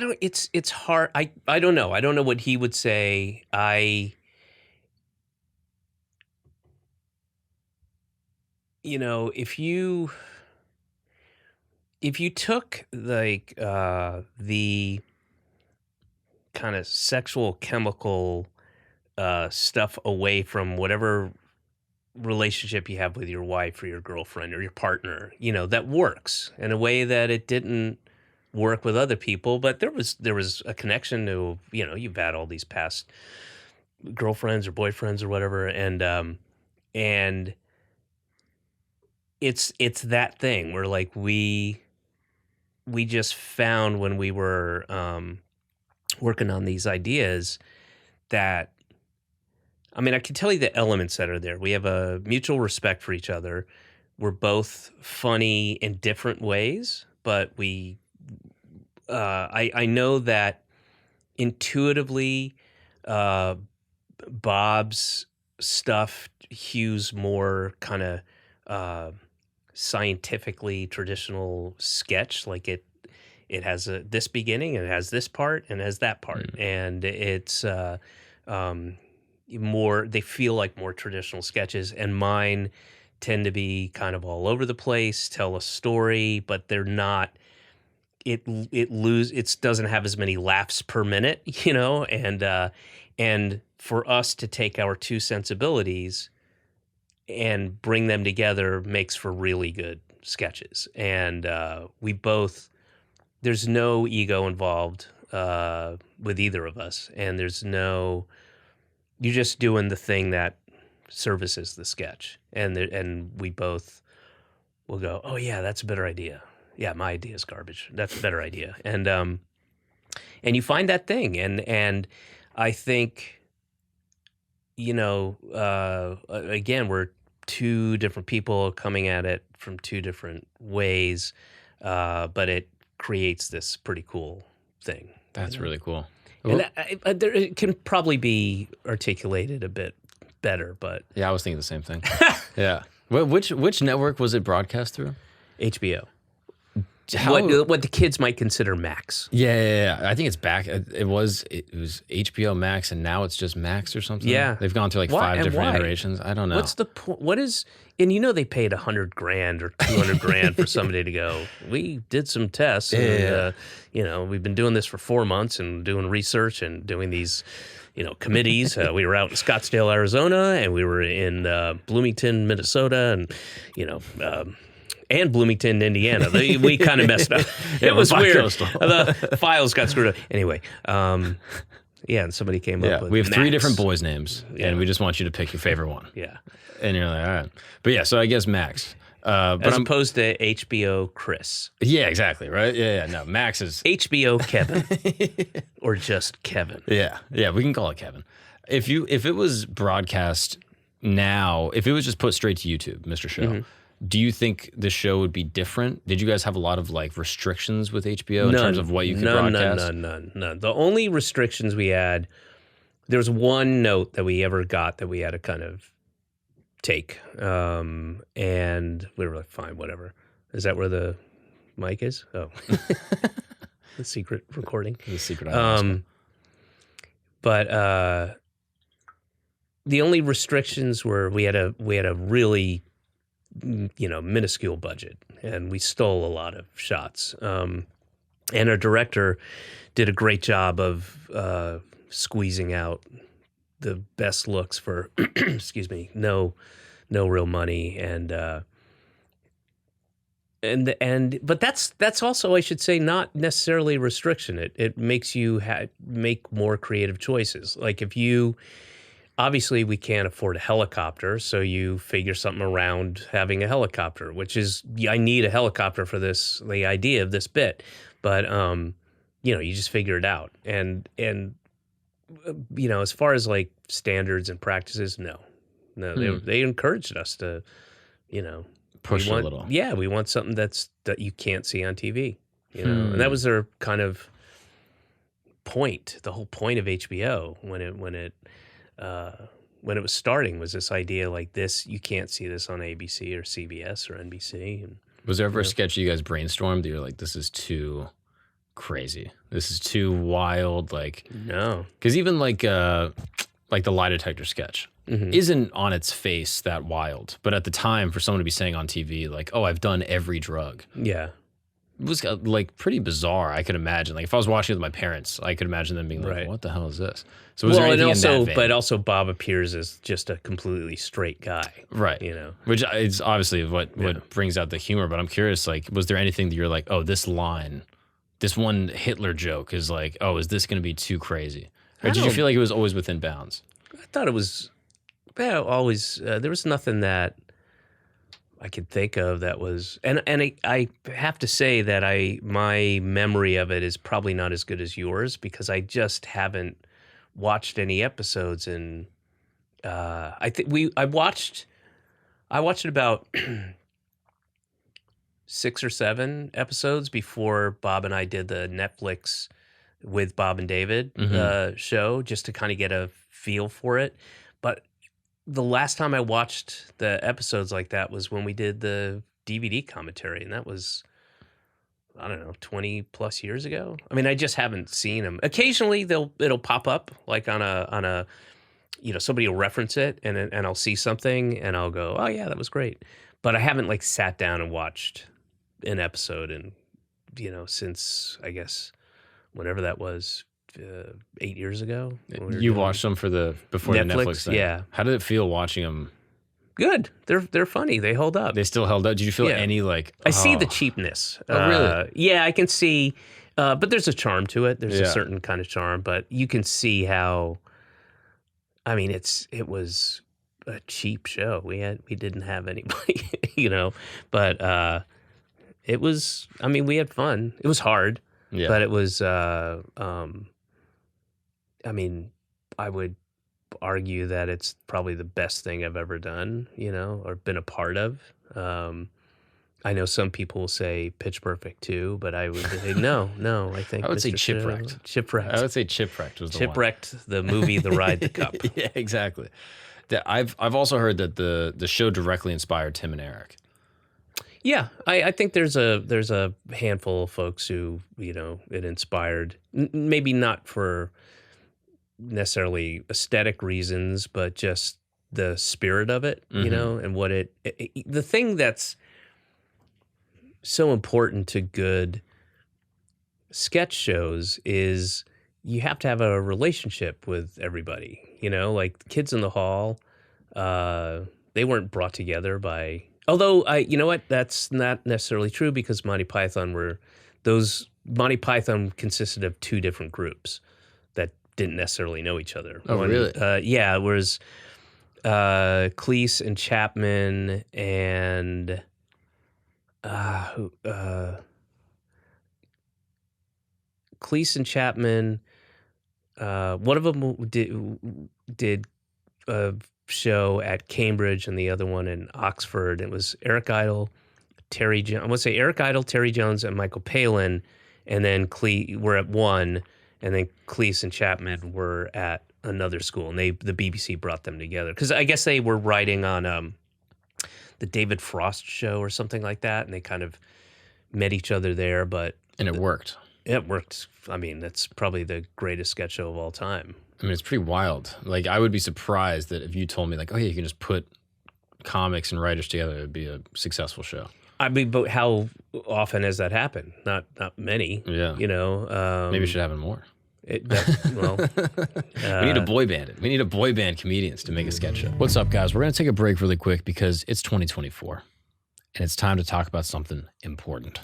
don't. It's hard. I don't know. I don't know what he would say. If you took like the kind of sexual chemical stuff away from whatever relationship you have with your wife or your girlfriend or your partner, that works in a way that it didn't work with other people, but there was a connection to, you've had all these past girlfriends or boyfriends or whatever, and it's that thing where like we just found when we were working on these ideas that, I mean, I can tell you the elements that are there. We have a mutual respect for each other. We're both funny in different ways, but I know that intuitively, Bob's stuff hews more kind of scientifically traditional sketch. Like it has this beginning, and it has this part, and it has that part, and it's more. They feel like more traditional sketches, and mine tend to be kind of all over the place, tell a story, but they're not. It doesn't have as many laughs per minute, and for us to take our two sensibilities and bring them together makes for really good sketches. And there's no ego involved with either of us, and you're just doing the thing that services the sketch, and we both will go, oh yeah, that's a better idea. Yeah, my idea is garbage. That's a better idea. And you find that thing. And I think, again, we're two different people coming at it from two different ways, but it creates this pretty cool thing. That's really cool. And it can probably be articulated a bit better, but... Yeah, I was thinking the same thing. Yeah. Which network was it broadcast through? HBO. What the kids might consider Max. Yeah. I think it's back. It was HBO Max, and now it's just Max or something. Yeah, they've gone through like 5 different iterations. I don't know. What's the point? What is? And they paid $100,000 or $200,000 for somebody to go. We did some tests. And, we've been doing this for 4 months and doing research and doing these, committees. We were out in Scottsdale, Arizona, and we were in Bloomington, Minnesota, and and Bloomington, Indiana. We kind of messed up. It was weird. The files got screwed up. Anyway, Yeah, and somebody came up with we have Max. 3 different boys' names, Yeah. and we just want you to pick your favorite one. Yeah. And you're like, all right. But yeah, so I guess Max. But As opposed to HBO Chris. Yeah, exactly, right? Yeah, no, Max is... HBO Kevin. Or just Kevin. Yeah, we can call it Kevin. If it was broadcast now, if it was just put straight to YouTube, Mr. Show, do you think the show would be different? Did you guys have a lot of like restrictions with HBO in terms of what you could broadcast? None. The only restrictions we had, there was one note that we ever got that we had to kind of take. And we were like, fine, whatever. Is that where the mic is? Oh. The secret recording. The secret audio. But the only restrictions were we had a really minuscule budget, and we stole a lot of shots. And our director did a great job of squeezing out the best looks for, excuse me, no real money, but that's also, I should say, not necessarily a restriction. It makes you make more creative choices. Like if you. Obviously, we can't afford a helicopter, so you figure something around having a helicopter, which is, I need a helicopter for the idea of this bit. But, you just figure it out. And as far as like standards and practices, no, they encouraged us to, push a little. Yeah, we want something that you can't see on TV, and that was their kind of point, the whole point of HBO when it was starting was this idea like this, you can't see this on ABC or CBS or NBC. And, was there ever a sketch you guys brainstormed that you're like, this is too crazy, this is too wild? Like, no. Because even like the lie detector sketch isn't on its face that wild. But at the time, for someone to be saying on TV, like, oh, I've done every drug. Yeah. It was like pretty bizarre. I could imagine, like if I was watching it with my parents, I could imagine them being like, right. "What the hell is this?" So was there anything in that vein? But also Bob appears as just a completely straight guy, right? Which is obviously what brings out the humor. But I'm curious, like, was there anything that you're like, "Oh, this line, this one Hitler joke is like, oh, is this going to be too crazy?" Or did you feel like it was always within bounds? I thought it was, always. There was nothing that I could think of that was, and I have to say that my memory of it is probably not as good as yours because I just haven't watched any episodes, and I watched it about 6 or 7 episodes before Bob and I did the Netflix with Bob and David show, just to kind of get a feel for it, but. The last time I watched the episodes like that was when we did the DVD commentary, and that was, I don't know, 20 plus years ago. I mean, I just haven't seen them. Occasionally, it'll pop up like on a somebody will reference it, and I'll see something, and I'll go, oh yeah, that was great. But I haven't like sat down and watched an episode, and since I guess whenever that was. 8 years ago. You watched them before the Netflix thing. Yeah. How did it feel watching them? Good. They're funny. They hold up. They still held up. Did you feel any like? I see the cheapness. Oh, really? Yeah, I can see. But there's a charm to it. There's a certain kind of charm. But you can see how. I mean, it was a cheap show. We didn't have anybody, But it was. I mean, we had fun. It was hard. Yeah. But it was. I mean, I would argue that it's probably the best thing I've ever done, or been a part of. I know some people will say Pitch Perfect too, but I would say no. I think I would say Chipwrecked. Chipwrecked. I would say Chipwrecked was the one. Chipwrecked, the movie, The Ride, the Cup. Yeah, exactly. I've also heard that the show directly inspired Tim and Eric. Yeah, I think there's a handful of folks who it inspired. Maybe not for necessarily aesthetic reasons, but just the spirit of it, and what the thing that's so important to good sketch shows is you have to have a relationship with everybody, like Kids in the Hall, they weren't brought together by, although that's not necessarily true because Monty Python consisted of 2 different groups that didn't necessarily know each other. Oh, really? Yeah, it was Cleese and Chapman and Cleese and Chapman. One of them did a show at Cambridge and the other one in Oxford. It was Eric Idle, Terry Jones. I want to say Eric Idle, Terry Jones, and Michael Palin, and then were at one, and then Cleese and Chapman were at another school, and the BBC brought them together because I guess they were writing on the David Frost show or something like that, and they kind of met each other there. And it worked. It worked. I mean, that's probably the greatest sketch show of all time. I mean, it's pretty wild. Like, I would be surprised that if you told me, like, oh, yeah, you can just put comics and writers together, it would be a successful show. I mean, but how often has that happened? Not many. Yeah. You know? Maybe it should happen more. We need a boy band. We need a boy band comedians to make a sketch show. What's up, guys? We're going to take a break really quick because it's 2024, and it's time to talk about something important.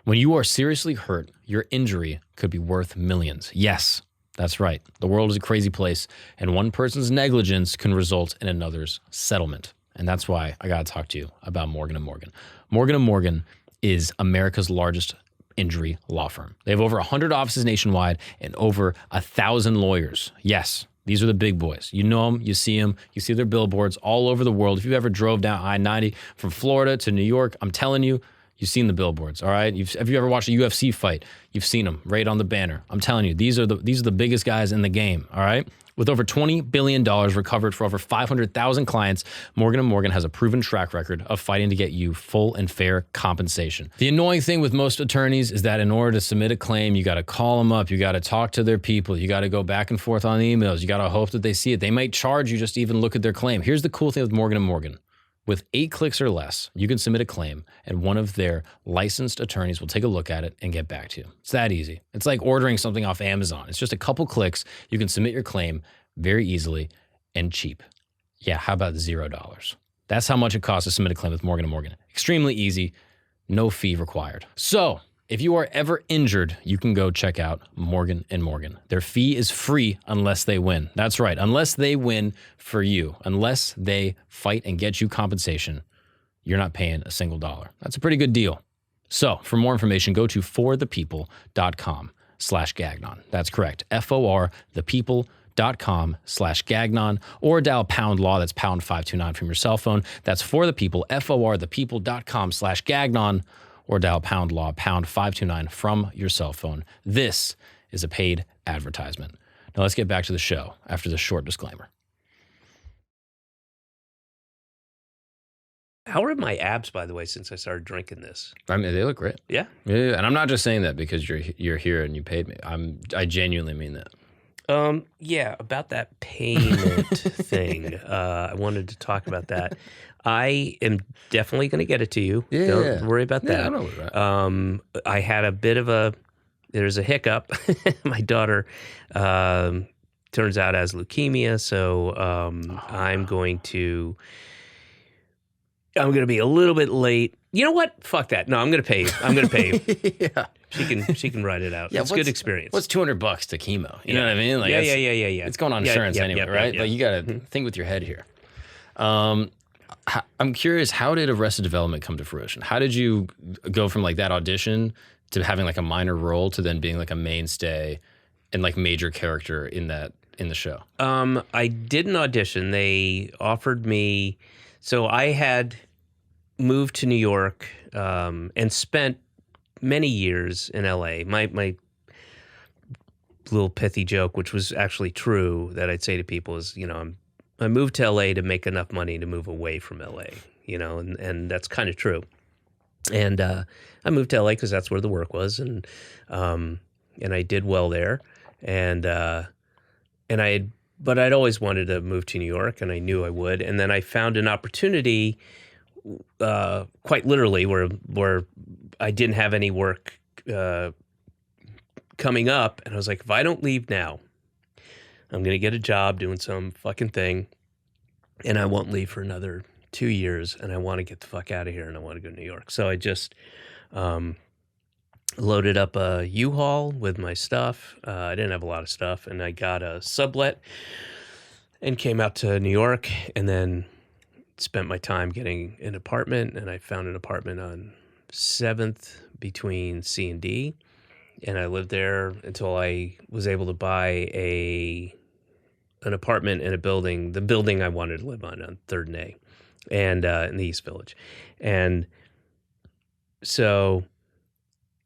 When you are seriously hurt, your injury could be worth millions. Yes, that's right. The world is a crazy place, and one person's negligence can result in another's settlement. And that's why I got to talk to you about Morgan & Morgan. Morgan & Morgan is America's largest injury law firm. They have over 100 offices nationwide and over 1,000 lawyers. Yes, these are the big boys. You know them, you see their billboards all over the world. If you ever drove down I-90 from Florida to New York, I'm telling you, you've seen the billboards, all right? Have you ever watched a UFC fight? You've seen them right on the banner. I'm telling you, these are the biggest guys in the game, all right? With over $20 billion recovered for over 500,000 clients, Morgan & Morgan has a proven track record of fighting to get you full and fair compensation. The annoying thing with most attorneys is that in order to submit a claim, you got to call them up, you got to talk to their people, you got to go back and forth on the emails, you got to hope that they see it. They might charge you just to even look at their claim. Here's the cool thing with Morgan & Morgan. With 8 clicks or less, you can submit a claim, and one of their licensed attorneys will take a look at it and get back to you. It's that easy. It's like ordering something off Amazon. It's just a couple clicks. You can submit your claim very easily and cheap. Yeah, how about $0? That's how much it costs to submit a claim with Morgan & Morgan. Extremely easy, no fee required. So, if you are ever injured, you can go check out Morgan & Morgan. Their fee is free unless they win. That's right, unless they win for you. Unless they fight and get you compensation, you're not paying a single dollar. That's a pretty good deal. So, for more information, go to forthepeople.com/Gagnon. That's correct, forthepeople.com/Gagnon, or dial pound law, that's pound 529 from your cell phone. That's for the people, forthepeople.com/Gagnon, or dial pound law, pound 529 from your cell phone. This is a paid advertisement. Now let's get back to the show after this short disclaimer. How are my abs, by the way, since I started drinking this? I mean, they look great. Yeah? Yeah, and I'm not just saying that because you're here and you paid me. I genuinely mean that. Yeah, about that payment thing. I wanted to talk about that. I am definitely going to get it to you. Yeah. Don't worry about that. I know that. I had a bit of there's a hiccup. My daughter turns out has leukemia, so I'm going to be a little bit late. You know what? Fuck that. No, I'm going to pay you. Yeah. She can write it out. Yeah, it's a good experience. What's $200 to chemo? You know what I mean? Like, yeah. It's going on insurance anyway, right? Yeah. Like, you got to think with your head here. I'm curious, how did Arrested Development come to fruition? How did you go from like that audition to having like a minor role to then being like a mainstay and like major character in the show? I did an audition. They offered me, so I had moved to New York and spent many years in LA. My little pithy joke, which was actually true, that I'd say to people is, I moved to LA to make enough money to move away from LA, and that's kind of true. And I moved to LA because that's where the work was, and I did well there, but I'd always wanted to move to New York, and I knew I would. And then I found an opportunity, quite literally, where I didn't have any work coming up, and I was like, if I don't leave now, I'm going to get a job doing some fucking thing, and I won't leave for another 2 years, and I want to get the fuck out of here, and I want to go to New York. So I just loaded up a U-Haul with my stuff. I didn't have a lot of stuff, and I got a sublet and came out to New York, and then spent my time getting an apartment, and I found an apartment on 7th between C and D, and I lived there until I was able to buy an apartment in the building I wanted to live on 3rd and A, and in the East Village. And so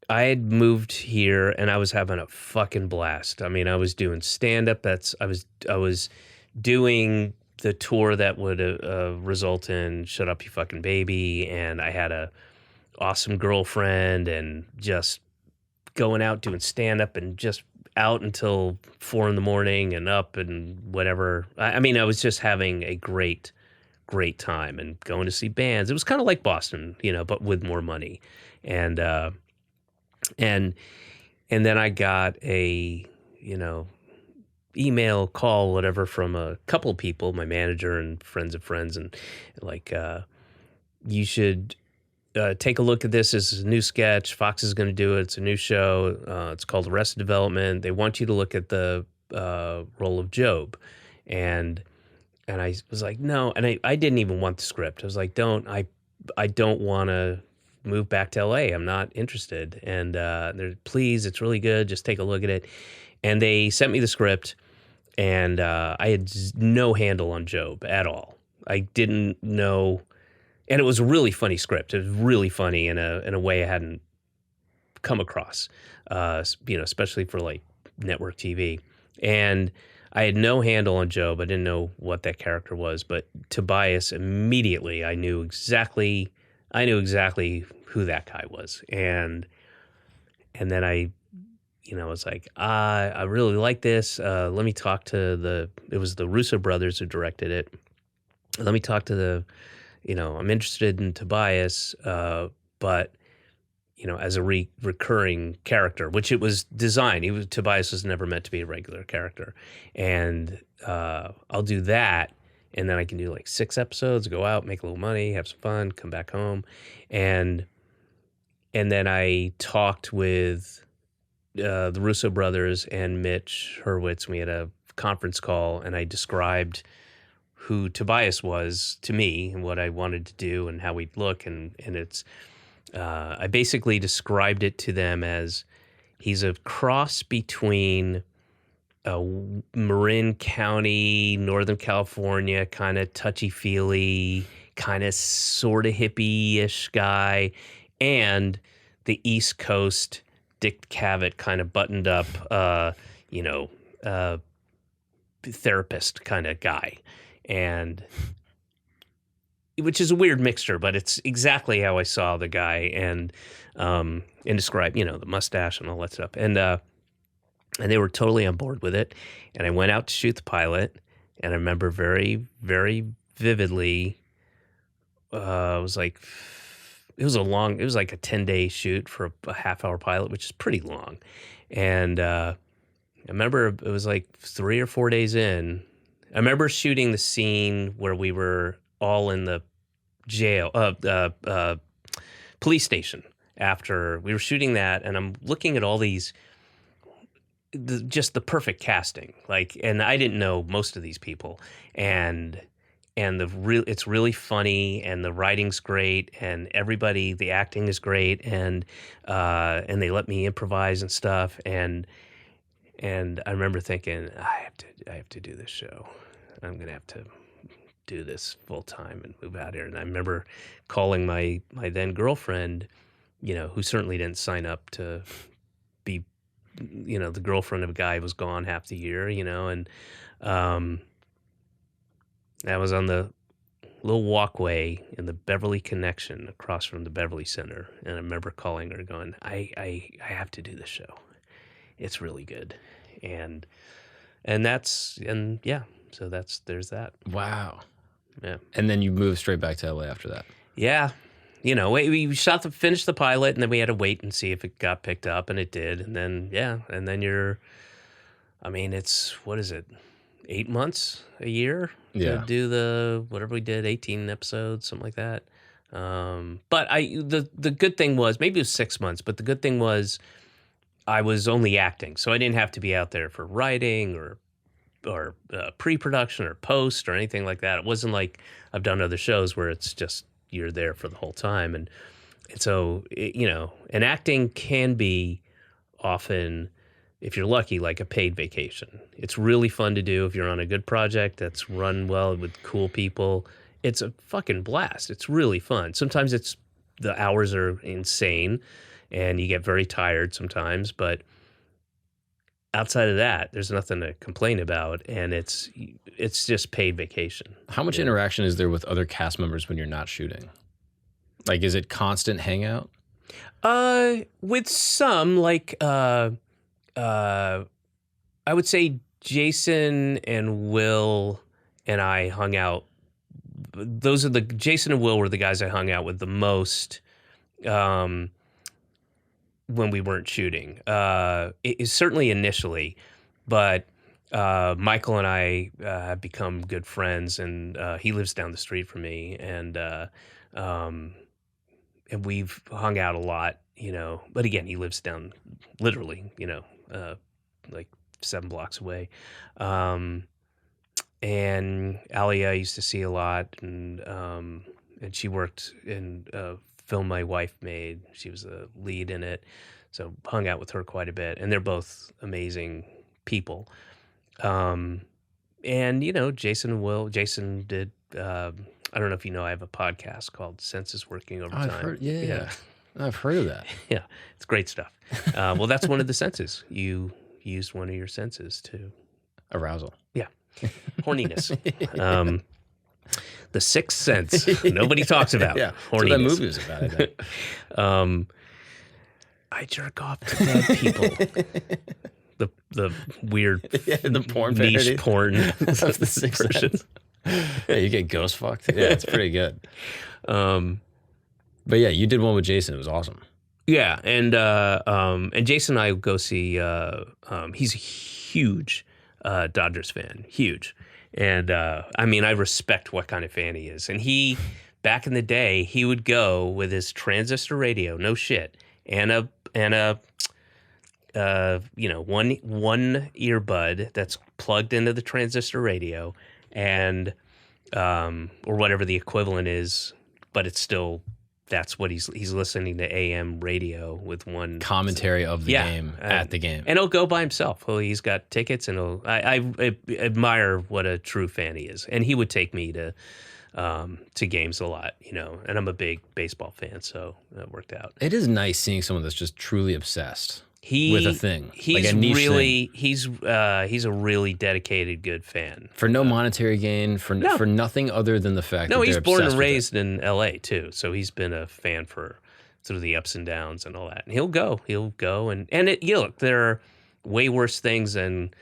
I had moved here, and I was having a fucking blast. I mean, I was doing stand-up. I was doing the tour that would result in Shut Up You Fucking Baby, and I had a awesome girlfriend, and just going out doing stand-up and just out until 4 a.m. and up and whatever. I mean, I was just having a great time and going to see bands. It was kind of like Boston, but with more money. And then I got a, email, call, whatever, from a couple of people, my manager and friends of friends, and like, you should take a look at this. This is a new sketch. Fox is going to do it. It's a new show. It's called Arrested Development. They want you to look at the role of Job. And I was like, no. And I didn't even want the script. I was like, I don't want to move back to LA. I'm not interested. And they're, please, it's really good. Just take a look at it. And they sent me the script, and I had no handle on Job at all. I didn't know, and it was a really funny script. It was really funny in a way I hadn't come across, especially for like network TV. And I had no handle on Job. I didn't know what that character was, but Tobias, immediately I knew exactly who that guy was. And then I was like, I really like this. Let me talk to it was the Russo brothers who directed it. Let me talk to I'm interested in Tobias, but, as a recurring character, which it was designed. Tobias was never meant to be a regular character. And I'll do that, and then I can do like 6 episodes, go out, make a little money, have some fun, come back home. And then I talked with the Russo brothers and Mitch Hurwitz. We had a conference call, and I described who Tobias was to me and what I wanted to do and how we'd look. And it's, I basically described it to them as he's a cross between a Marin County, Northern California, kind of touchy-feely, kind of sort of hippie-ish guy, and the East Coast Dick Cavett kind of buttoned up, therapist kind of guy. And which is a weird mixture, but it's exactly how I saw the guy, and described, the mustache and all that stuff. And they were totally on board with it. And I went out to shoot the pilot, and I remember very, very vividly, it was like a 10-day shoot for a half-hour pilot, which is pretty long. And I remember it was like 3 or 4 days in. I remember shooting the scene where we were all in the jail, police station after we were shooting that, and I'm looking at all these, just the perfect casting, and I didn't know most of these people, and it's really funny, and the writing's great, and everybody, the acting is great, and they let me improvise and stuff, and I remember thinking, I have to do this show. I'm gonna have to do this full time and move out here. And I remember calling my then girlfriend, who certainly didn't sign up to be, the girlfriend of a guy who was gone half the year, and I was on the little walkway in the Beverly Connection across from the Beverly Center, and I remember calling her, going, I have to do this show. It's really good, and so there's that. Wow. Yeah. And then you moved straight back to LA after that. Yeah. We finished the pilot, and then we had to wait and see if it got picked up, and it did. And then, it's, what is it, 8 months, a year to do whatever we did, 18 episodes, something like that. But the good thing was, maybe it was 6 months, but the good thing was I was only acting, so I didn't have to be out there for writing or pre-production or post or anything like that. It wasn't like I've done other shows where it's just you're there for the whole time, and so and acting can be often, if you're lucky, like a paid vacation. It's really fun to do if you're on a good project that's run well with cool people. It's a fucking blast. It's really fun. Sometimes the hours are insane, and you get very tired sometimes, but outside of that, there's nothing to complain about, and it's just paid vacation. How much interaction is there with other cast members when you're not shooting? Like, is it constant hangout? With some, like, I would say Jason and Will and I hung out. Jason and Will were the guys I hung out with the most, when we weren't shooting. It is certainly initially, but Michael and I have become good friends, and he lives down the street from me, and we've hung out a lot, But again, he lives down literally, like 7 blocks away. And Allie I used to see a lot, and she worked in film my wife made. She was a lead in it, so hung out with her quite a bit, and they're both amazing people. And Jason and Will. Jason did. I don't know if you know, I have a podcast called Senses Working Overtime. I've heard of that. Yeah, it's great stuff. Well, that's one of the senses. You used one of your senses to arousal. Yeah, horniness. The Sixth Sense. Nobody talks about. Yeah, horniness. that's what that movie was about, I think. I jerk off to dead people. The weird, the porn niche porn of the Sixth Sense. Yeah, you get ghost fucked. Yeah, it's pretty good. But yeah, you did one with Jason. It was awesome. Yeah, and Jason and I go see. He's a huge Dodgers fan, huge. And I respect what kind of fan he is. And he, back in the day, he would go with his transistor radio, no shit, and a one earbud that's plugged into the transistor radio, and or whatever the equivalent is, but it's still, that's what he's listening to AM radio with one commentary of the game at the game, and he'll go by himself. He's got tickets, and I admire what a true fan he is, and he would take me to games a lot, and I'm a big baseball fan, so that worked out. It is nice seeing someone that's just truly obsessed with a thing. He's like a niche really thing. He's a really dedicated good fan for no monetary gain, for nothing other than the fact that he's they're born and obsessed with raised in LA too, so he's been a fan for through the ups and downs and all that. And he'll go and look, there are way worse things than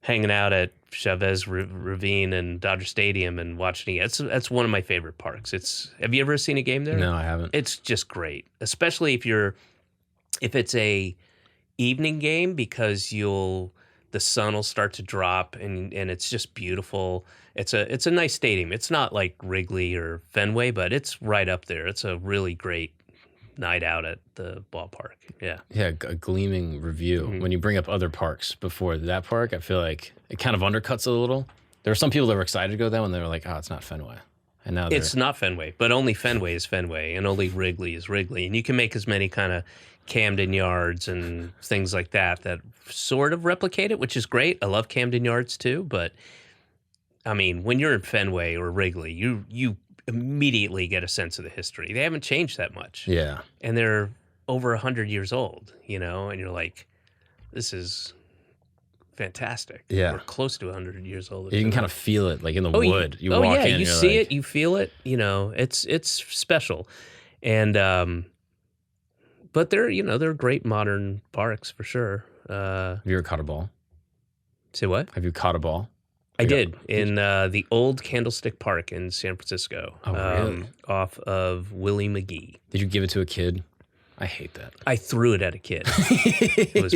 hanging out at Chavez Ravine and Dodger Stadium and watching it. That's one of my favorite parks. Have you ever seen a game there? No, I haven't. It's just great, especially if it's a evening game, because the sun will start to drop, and it's just beautiful. It's a nice stadium. It's not like Wrigley or Fenway, but it's right up there. It's a really great night out at the ballpark. Yeah. Yeah, a gleaming review. Mm-hmm. When you bring up other parks before that park, I feel like it kind of undercuts a little. There were some people that were excited to go there, and they were like, "Oh, it's not Fenway." And now it's not Fenway, but only Fenway is Fenway, and only Wrigley is Wrigley, and you can make as many kind of Camden Yards and things like that sort of replicate it, which is great. I love Camden Yards too, but when you're in Fenway or Wrigley, you immediately get a sense of the history. They haven't changed that much. Yeah. And they're over 100 years old, and you're like, this is fantastic. Yeah. We're close to 100 years old. You can kind of feel it, like in the wood. You walk in, you see it, you feel it, it's special. And, but they're great modern parks for sure. Have you ever caught a ball? Say what? Have you caught a ball? I did in the old Candlestick Park in San Francisco. Oh, really? Off of Willie McGee. Did you give it to a kid? I hate that. I threw it at a kid. It was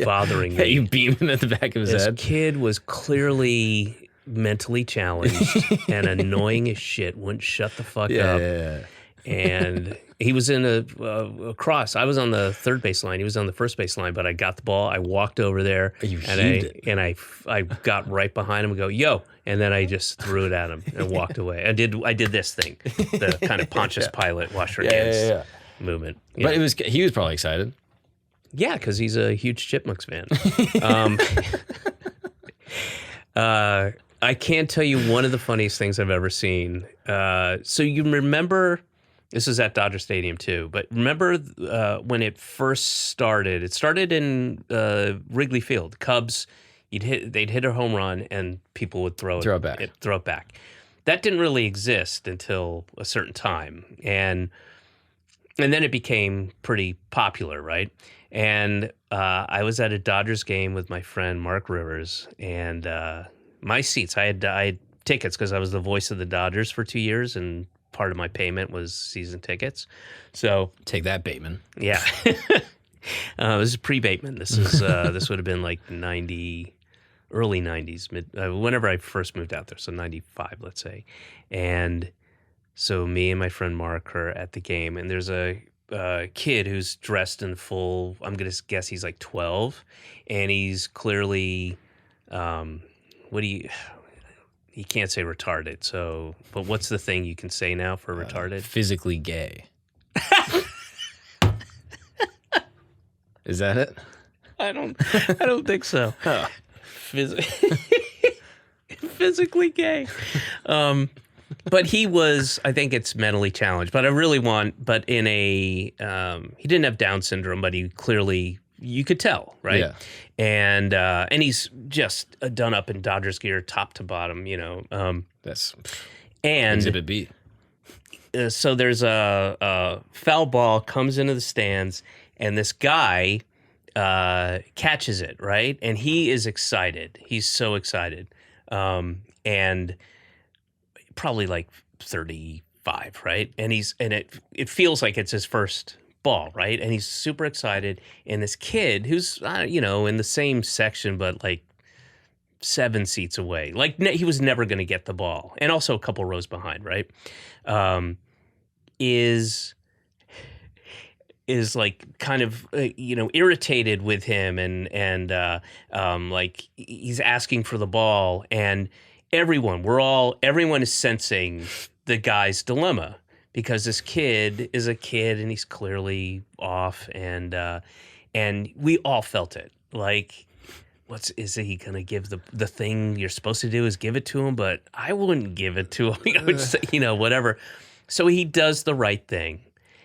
bothering me. You beamed him at the back of his head? This kid was clearly mentally challenged and annoying as shit, wouldn't shut the fuck up. Yeah. and he was in a cross. I was on the third base line. He was on the first base line, but I got the ball. I walked over there, and I got right behind him and go, yo, and then I just threw it at him and walked away. I did this thing, the kind of Pontius Pilate wash your hands movement. But he was probably excited. Yeah, because he's a huge Chipmunks fan. I can't tell you one of the funniest things I've ever seen. So you remember, this is at Dodger Stadium too, but remember when it first started? It started in Wrigley Field. Cubs, they'd hit a home run and people would throw it back. That didn't really exist until a certain time, and then it became pretty popular, right? And I was at a Dodgers game with my friend Mark Rivers, and my seats, I had tickets because I was the voice of the Dodgers for 2 years, and part of my payment was season tickets. So take that, Bateman. Yeah, this is pre-Bateman. This would have been like early 90s, whenever I first moved out there, so 95, let's say. And so me and my friend Mark are at the game, and there's a kid who's dressed in full, I'm going to guess he's like 12, and he's clearly, he can't say retarded, so, but what's the thing you can say now for retarded? Physically gay. Is that it? I don't think so. Oh. Physically gay. But he was, I think it's mentally challenged, but in a, he didn't have Down syndrome, but he clearly, you could tell, right? Yeah. And he's just done up in Dodgers gear, top to bottom, That's and Exhibit B. So there's a foul ball comes into the stands, and this guy catches it, right? And he is excited. He's so excited. And probably like 35, right? And it feels like it's his first ball, right? And he's super excited. And this kid who's in the same section, but like 7 seats away, like he was never going to get the ball, and also a couple rows behind, right? Is like kind of irritated with him, and like he's asking for the ball, and everyone is sensing the guy's dilemma, because this kid is a kid and he's clearly off, and we all felt it. Like, is he gonna give the thing you're supposed to do is give it to him? But I wouldn't give it to him. I would say, whatever. So he does the right thing,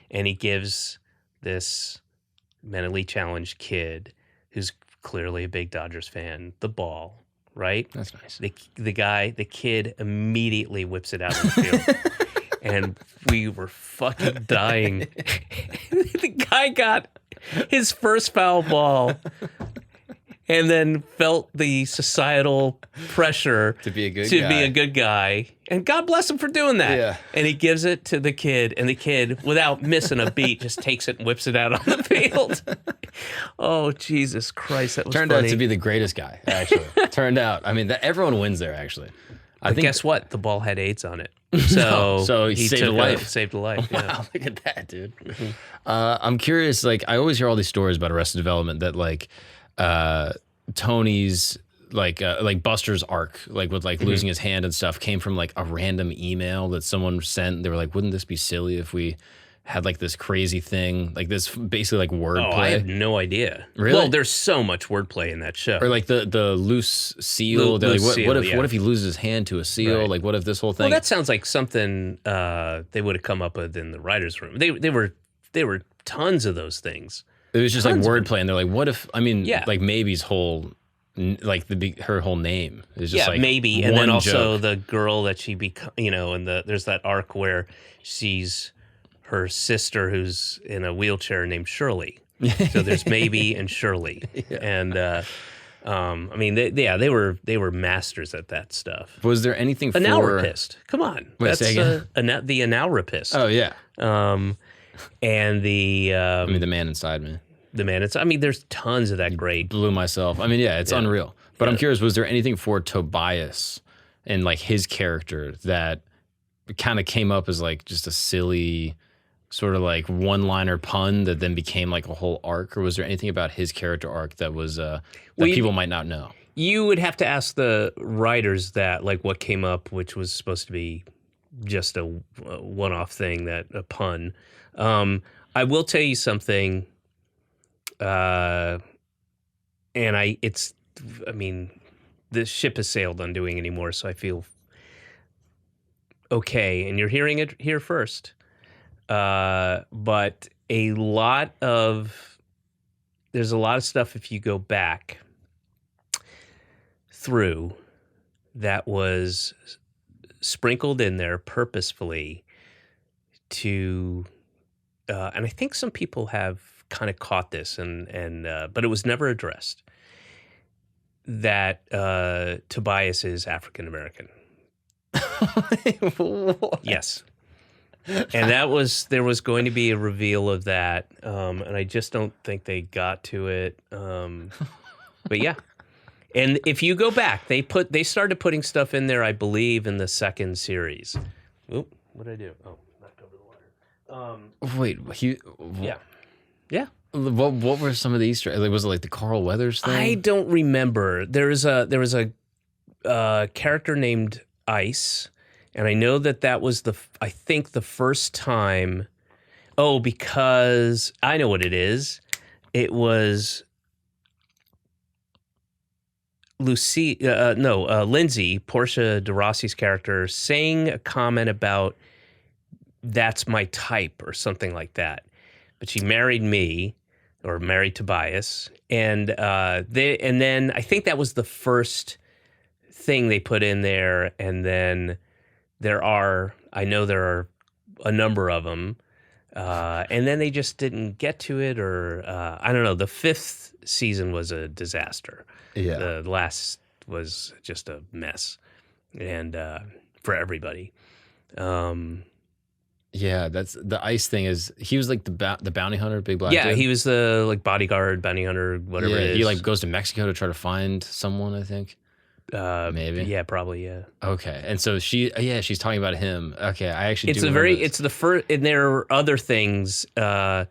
and he gives this mentally challenged kid, who's clearly a big Dodgers fan, the ball. Right? That's nice. The kid immediately whips it out of the field. And we were fucking dying. The guy got his first foul ball and then felt the societal pressure to be a good guy. And God bless him for doing that. Yeah. And he gives it to the kid, and the kid, without missing a beat, just takes it and whips it out on the field. Oh, Jesus Christ, that was Turned funny. out to be the greatest guy, actually. Turned out. I mean, everyone wins there, actually. But guess what? The ball had AIDS on it. So he saved a life. Saved a life, yeah. Wow, look at that, dude. I'm curious, like, I always hear all these stories about Arrested Development that, like, Tony's, like Buster's arc, like with like losing his hand and stuff, came from like a random email that someone sent. They were like, wouldn't this be silly if we had like this crazy thing, like this basically like wordplay? Oh, I have no idea. Really? Well, there's so much wordplay in that show. Or like the loose seal. They're like, what if he loses his hand to a seal? Right. Like, what if this whole thing? Well, that sounds like something they would have come up with in the writers' room. They were tons of those things. It was just like wordplay, and they're like, what if? I mean, Yeah. like Maybe's whole, like her whole name is just like maybe, and then also joke. the girl that she and there's that arc where she's her sister who's in a wheelchair named Shirley. So there's Maybe and Shirley, and I mean, they were masters at that stuff. Was there anything for Analrapist? Come on, Wait, that's say again? The Analrapist. Oh yeah. And the I mean, the man inside me. The man. I mean, there's tons of that great. Blew myself. I mean, yeah, it's unreal. But I'm curious, was there anything for Tobias and like his character that kind of came up as like just a silly sort of like one-liner pun that then became like a whole arc, or was there anything about his character arc that was that people might not know? You would have to ask the writers that, like, what came up, which was supposed to be just a one-off thing, a pun. I will tell you something, and I mean, the ship has sailed on doing anymore, so I feel okay, and you're hearing it here first. But there's a lot of stuff, if you go back through, that was sprinkled in there purposefully to, and I think some people have kind of caught this, but it was never addressed, that Tobias is African American. Yes. And there was going to be a reveal of that, and I just don't think they got to it. But yeah. And if you go back, they started putting stuff in there, I believe, in the second series. Oop, what did I do? Oh, knocked over the water. Wait, Yeah. What were some of the Easter? Like, was it like the Carl Weathers thing? I don't remember. There was a character named Ice, and I know that was I think the first time. Oh, because I know what it is. It was Lindsay, Portia de Rossi's character, saying a comment about "that's my type" or something like that. But she married me, or married Tobias, and then I think that was the first thing they put in there. And then I know there are a number of them, and then they just didn't get to it, or I don't know. The 5th season was a disaster. Yeah, the last was just a mess, and for everybody. Yeah, that's the Ice thing. He was like the bounty hunter, big black Yeah, dude? he was the like bodyguard, bounty hunter, whatever it is. He like goes to Mexico to try to find someone, I think. Maybe. Yeah, probably, yeah. Okay. And so she's talking about him. Okay, I actually it's the first, and there are other things, and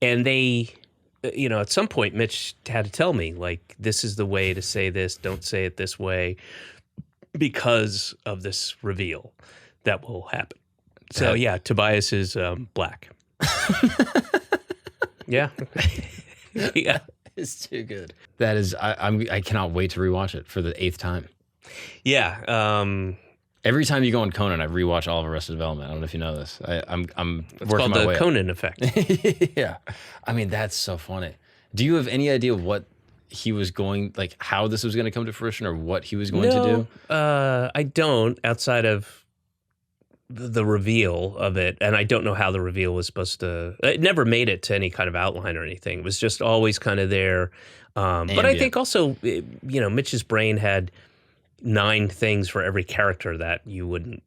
they, at some point Mitch had to tell me, like, this is the way to say this, don't say it this way, because of this reveal that will happen. So yeah, Tobias is black. Yeah. Yeah. It's too good. That is, I cannot wait to rewatch it for the 8th time. Yeah. Every time you go on Conan, I rewatch all of Arrested Development. I don't know if you know this. I'm it's working called my way the Conan effect. Yeah. I mean, that's so funny. Do you have any idea what he was like how this was going to come to fruition, or what he was going to do? I don't, outside of the reveal of it, and I don't know how the reveal was supposed to. It never made it to any kind of outline or anything. It was just always kind of there. But I think also, Mitch's brain had 9 things for every character that you wouldn't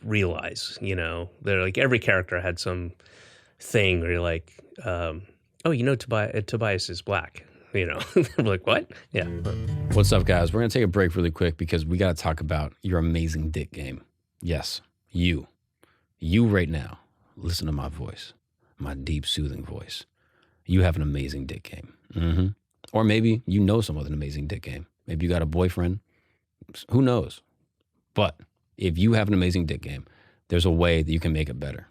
realize. They're like every character had some thing where you're like, Tobias is black. I'm like, what? Yeah. What's up, guys? We're gonna take a break really quick because we got to talk about your amazing dick game. Yes. You right now, listen to my voice, my deep, soothing voice. You have an amazing dick game. Mm-hmm. Or maybe you know someone with an amazing dick game. Maybe you got a boyfriend. Who knows? But if you have an amazing dick game, there's a way that you can make it better.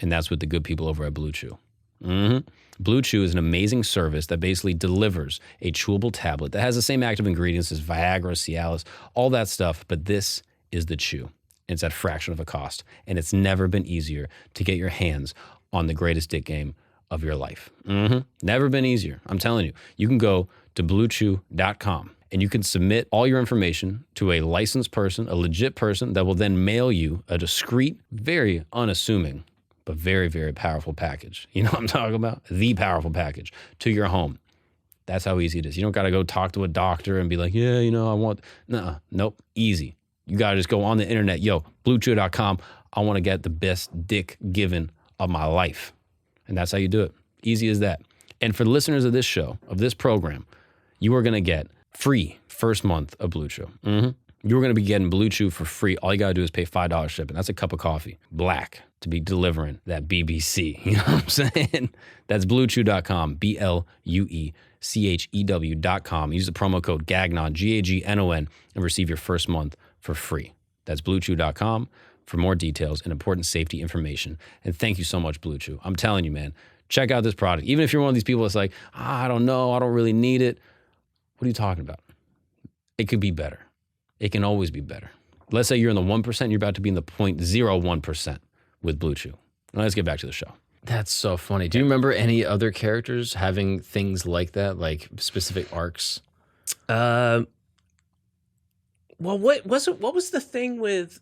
And that's with the good people over at Blue Chew. Mm-hmm. Blue Chew is an amazing service that basically delivers a chewable tablet that has the same active ingredients as Viagra, Cialis, all that stuff, but this is the chew. It's at a fraction of a cost, and it's never been easier to get your hands on the greatest dick game of your life. Mm-hmm. Never been easier. I'm telling you. You can go to bluechew.com, and you can submit all your information to a licensed person, a legit person that will then mail you a discreet, very unassuming, but very, very powerful package. You know what I'm talking about? The powerful package to your home. That's how easy it is. You don't got to go talk to a doctor and be like, yeah, I want... Nope. Easy. You got to just go on the internet. Bluechew.com. I want to get the best dick given of my life. And that's how you do it. Easy as that. And for the listeners of this show, of this program, you are going to get free first month of Blue Chew. Mm-hmm. you're going to be getting Blue Chew for free. All you got to do is pay $5 shipping. That's a cup of coffee, black, to be delivering that BBC. You know what I'm saying? That's bluechew.com, BLUECHEW.com. Use the promo code GAGNON, GAGNON, and receive your first month for free. That's bluechew.com for more details and important safety information. And thank you so much, Blue Chew. I'm telling you, man, check out this product. Even if you're one of these people that's like, I don't know, I don't really need it. What are you talking about? It could be better. It can always be better. Let's say you're in the 1%, you're about to be in the 0.01% with Blue Chew. Now let's get back to the show. That's so funny. Do you remember any other characters having things like that, like specific arcs? Well, what was the thing with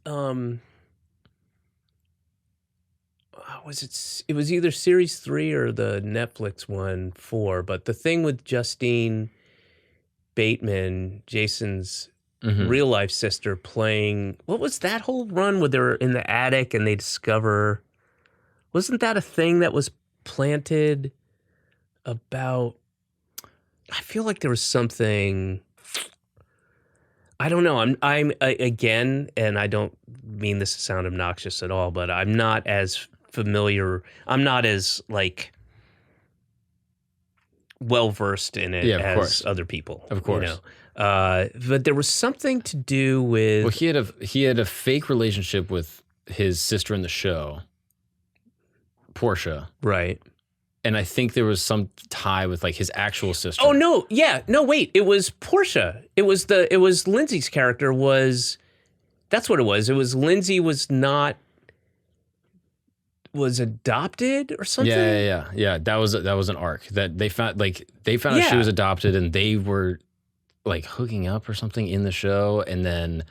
was it was either series 3 or the Netflix one 4, but the thing with Justine Bateman, Jason's real life sister, playing, what was that whole run where they're in the attic and they discover, wasn't that a thing that was planted about, I feel like there was something, I don't know. I'm again, and I don't mean this to sound obnoxious at all, but I'm not as familiar. I'm not as like well versed in it as other people. Of course. You know? But there was something to do with. Well, he had a fake relationship with his sister in the show, Portia. Right. And I think there was some tie with like his actual sister. Oh no, yeah, no, wait, it was Portia. It was Lindsay's character was. That's what it was. It was Lindsay was adopted or something. Yeah. That was an arc that they found out she was adopted and they were like hooking up or something in the show, and then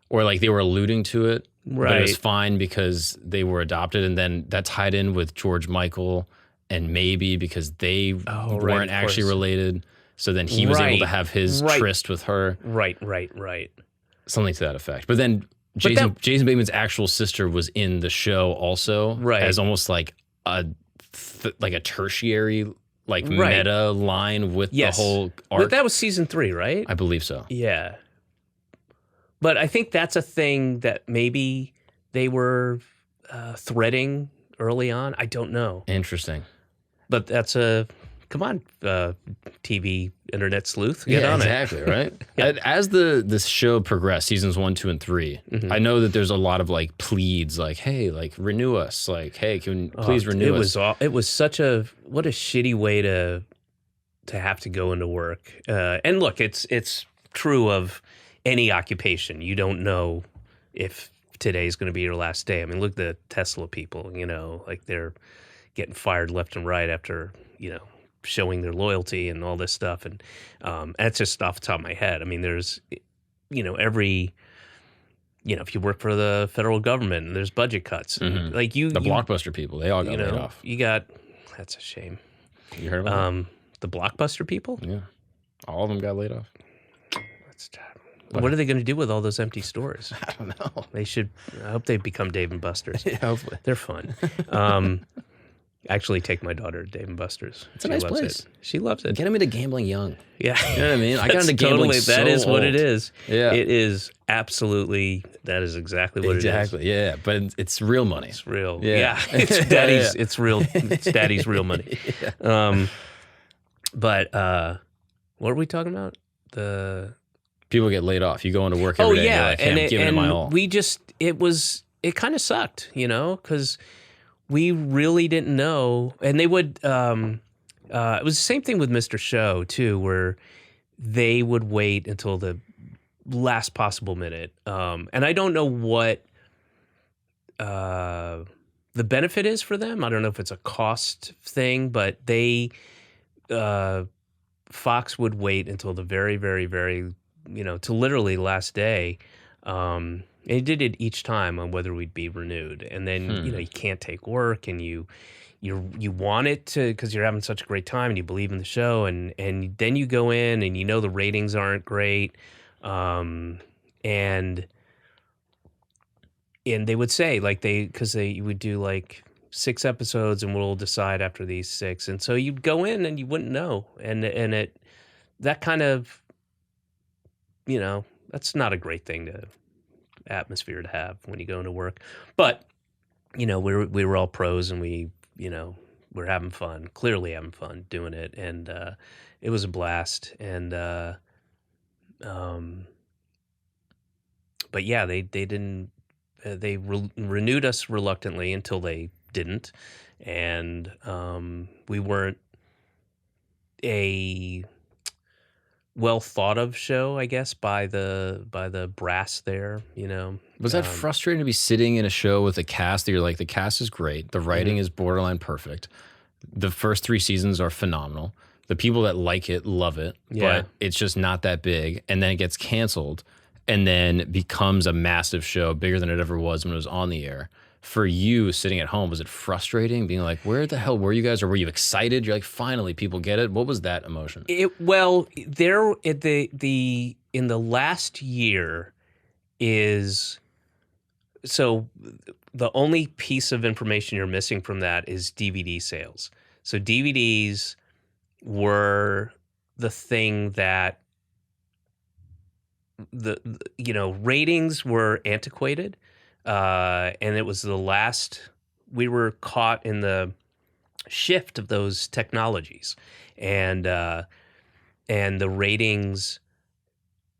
or like they were alluding to it. Right. But it was fine because they were adopted, and then that tied in with George Michael. And maybe because they weren't actually related, so then he was able to have his tryst with her. Right. Something to that effect. But then Jason Bateman's actual sister was in the show also, as almost like a tertiary meta line with the whole arc. But that was season 3, right? I believe so. Yeah. But I think that's a thing that maybe they were threading early on. I don't know. Interesting. But that's come on, TV internet sleuth. Get on exactly, right? As this show progressed, seasons 1, 2, and 3, I know that there's a lot of like pleads, like, hey, like renew us, like, hey, can please renew us. It was such what a shitty way to have to go into work. And look, it's true of any occupation. You don't know if today's going to be your last day. I mean, look at the Tesla people, like they're getting fired left and right after, showing their loyalty and all this stuff. And that's just off the top of my head. I mean, there's, if you work for the federal government and there's budget cuts, like the Blockbuster people, they all got laid off. That's a shame. You heard about the Blockbuster people? Yeah. All of them got laid off. That's terrible. What are they going to do with all those empty stores? I don't know. I hope they become Dave and Buster's. Yeah, hopefully. They're fun. Actually take my daughter to Dave and Buster's. It's a nice place. She loves it. Get him into gambling young. Yeah. You know what I mean? I got into gambling That is what it is. Yeah. It is absolutely, that is exactly what it is. Exactly, yeah. But it's real money. It's real. Yeah. It's daddy's, it's real. It's daddy's real money. Yeah. But what are we talking about? People get laid off. You go into work every day. Yeah. Like, hey, I'm giving it my all. It kind of sucked, because we really didn't know. And they would, it was the same thing with Mr. Show too, where they would wait until the last possible minute. And I don't know what the benefit is for them. I don't know if it's a cost thing, but Fox would wait until the very, very, very, to literally last day. And he did it each time on whether we'd be renewed. And then, you can't take work and you want it to, because you're having such a great time and you believe in the show. And then you go in and the ratings aren't great. And they would say because they would do like 6 episodes and we'll decide after these 6. And so you'd go in and you wouldn't know. And that kind of, that's not a great atmosphere to have when you go into work. But, we were all pros, and we're having fun, clearly having fun doing it. And it was a blast. And, but yeah, they didn't, renewed us reluctantly until they didn't. And we weren't a well thought of show, I guess, by the brass there, Was that frustrating to be sitting in a show with a cast that you're like, the cast is great, the writing is borderline perfect, the first 3 seasons are phenomenal, the people that like it love it, but it's just not that big, and then it gets canceled, and then becomes a massive show, bigger than it ever was when it was on the air. For you sitting at home, was it frustrating being like, where the hell were you guys? Or were you excited? You're like, finally, people get it. What was that emotion? There in the last year is, so the only piece of information you're missing from that is DVD sales. So DVDs were the thing that ratings were antiquated. And it was the last, we were caught in the shift of those technologies, and the ratings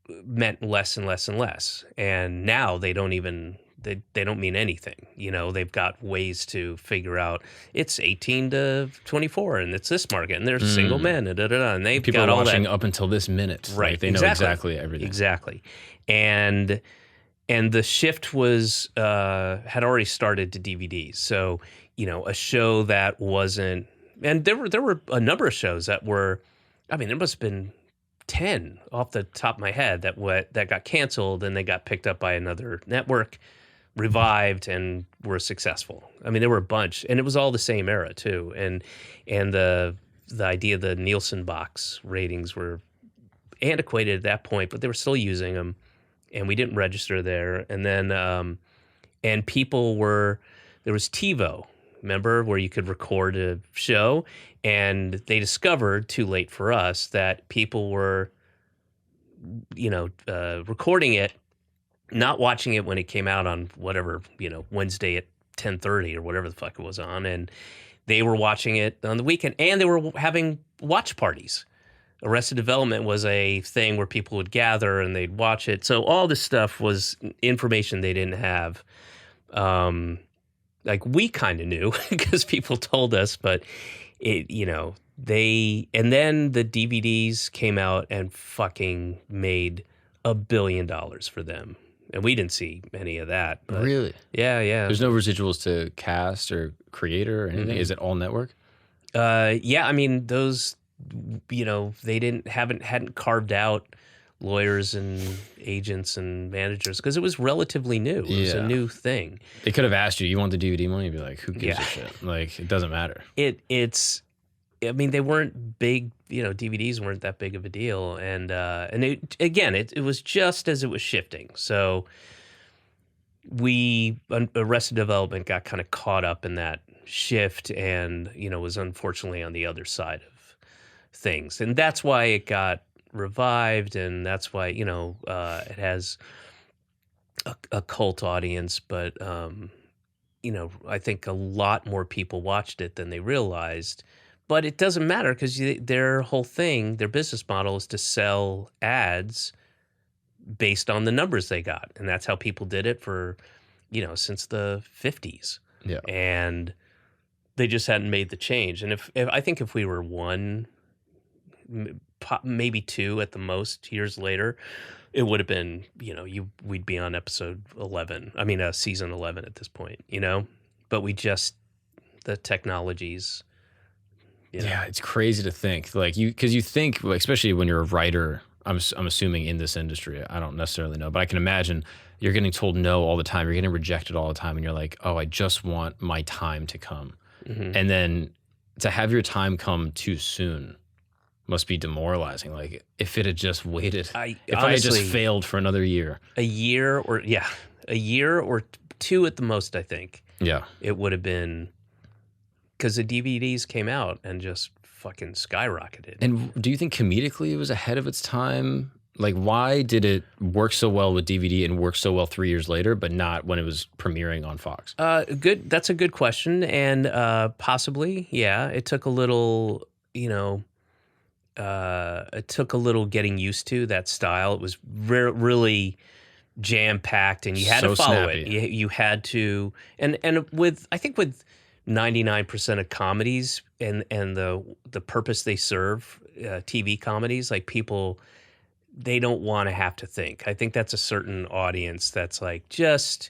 meant less and less and less. And now they don't even, they don't mean anything. They've got ways to figure out it's 18 to 24 and it's this market and there's single men and and they've people got are all watching that up until this minute. Right. Like, they know exactly everything. Exactly. And the shift was had already started to DVDs. So, a show that wasn't, and there were a number of shows that were, there must have been 10 off the top of my head that got canceled, and they got picked up by another network, revived, and were successful. There were a bunch, and it was all the same era too. And the idea of the Nielsen box ratings were antiquated at that point, but they were still using them. And we didn't register there. And then, and there was TiVo, remember, where you could record a show. And they discovered, too late for us, that people were, recording it, not watching it when it came out on whatever, Wednesday at 10:30 or whatever the fuck it was on. And they were watching it on the weekend, and they were having watch parties. Arrested Development was a thing where people would gather and they'd watch it. So all this stuff was information they didn't have. Like, we kind of knew because people told us, but and then the DVDs came out and fucking made $1 billion for them. And we didn't see any of that. But really? Yeah. There's no residuals to cast or creator or anything? Mm-hmm. Is it all network? Yeah, those, they hadn't carved out lawyers and agents and managers because it was relatively new. It was a new thing. They could have asked you want the DVD money? You'd be like, who gives a shit? Like, it doesn't matter. They weren't big, DVDs weren't that big of a deal. And it was just as it was shifting. So Arrested Development got kind of caught up in that shift and, was unfortunately on the other side of things. And that's why it got revived, and that's why, it has a cult audience. But, I think a lot more people watched it than they realized. But it doesn't matter because their whole thing, their business model is to sell ads based on the numbers they got. And that's how people did it for, since the 50s. Yeah. And they just hadn't made the change. And if we were one, maybe 2 at the most years later, it would have been, we'd be on episode 11. Season 11 at this point, but the technologies. Yeah, it's crazy to think, like, because you think, especially when you're a writer, I'm assuming in this industry, I don't necessarily know, but I can imagine you're getting told no all the time. You're getting rejected all the time. And you're like, oh, I just want my time to come. Mm-hmm. And then to have your time come too soon must be demoralizing. Like, if it had just waited, I had just failed for another year. A year or 2 at the most, I think. Yeah. It would have been, because the DVDs came out and just fucking skyrocketed. And do you think comedically it was ahead of its time? Like, why did it work so well with DVD and work so well 3 years later, but not when it was premiering on Fox? Good. That's a good question, and possibly, yeah, it took a little, it took a little getting used to that style. It was really jam packed, and you had So to follow snappy. it. You had to, and with I think with 99% of comedies and the purpose they serve, TV comedies, like people, they don't want to have to think. I think that's a certain audience that's like, just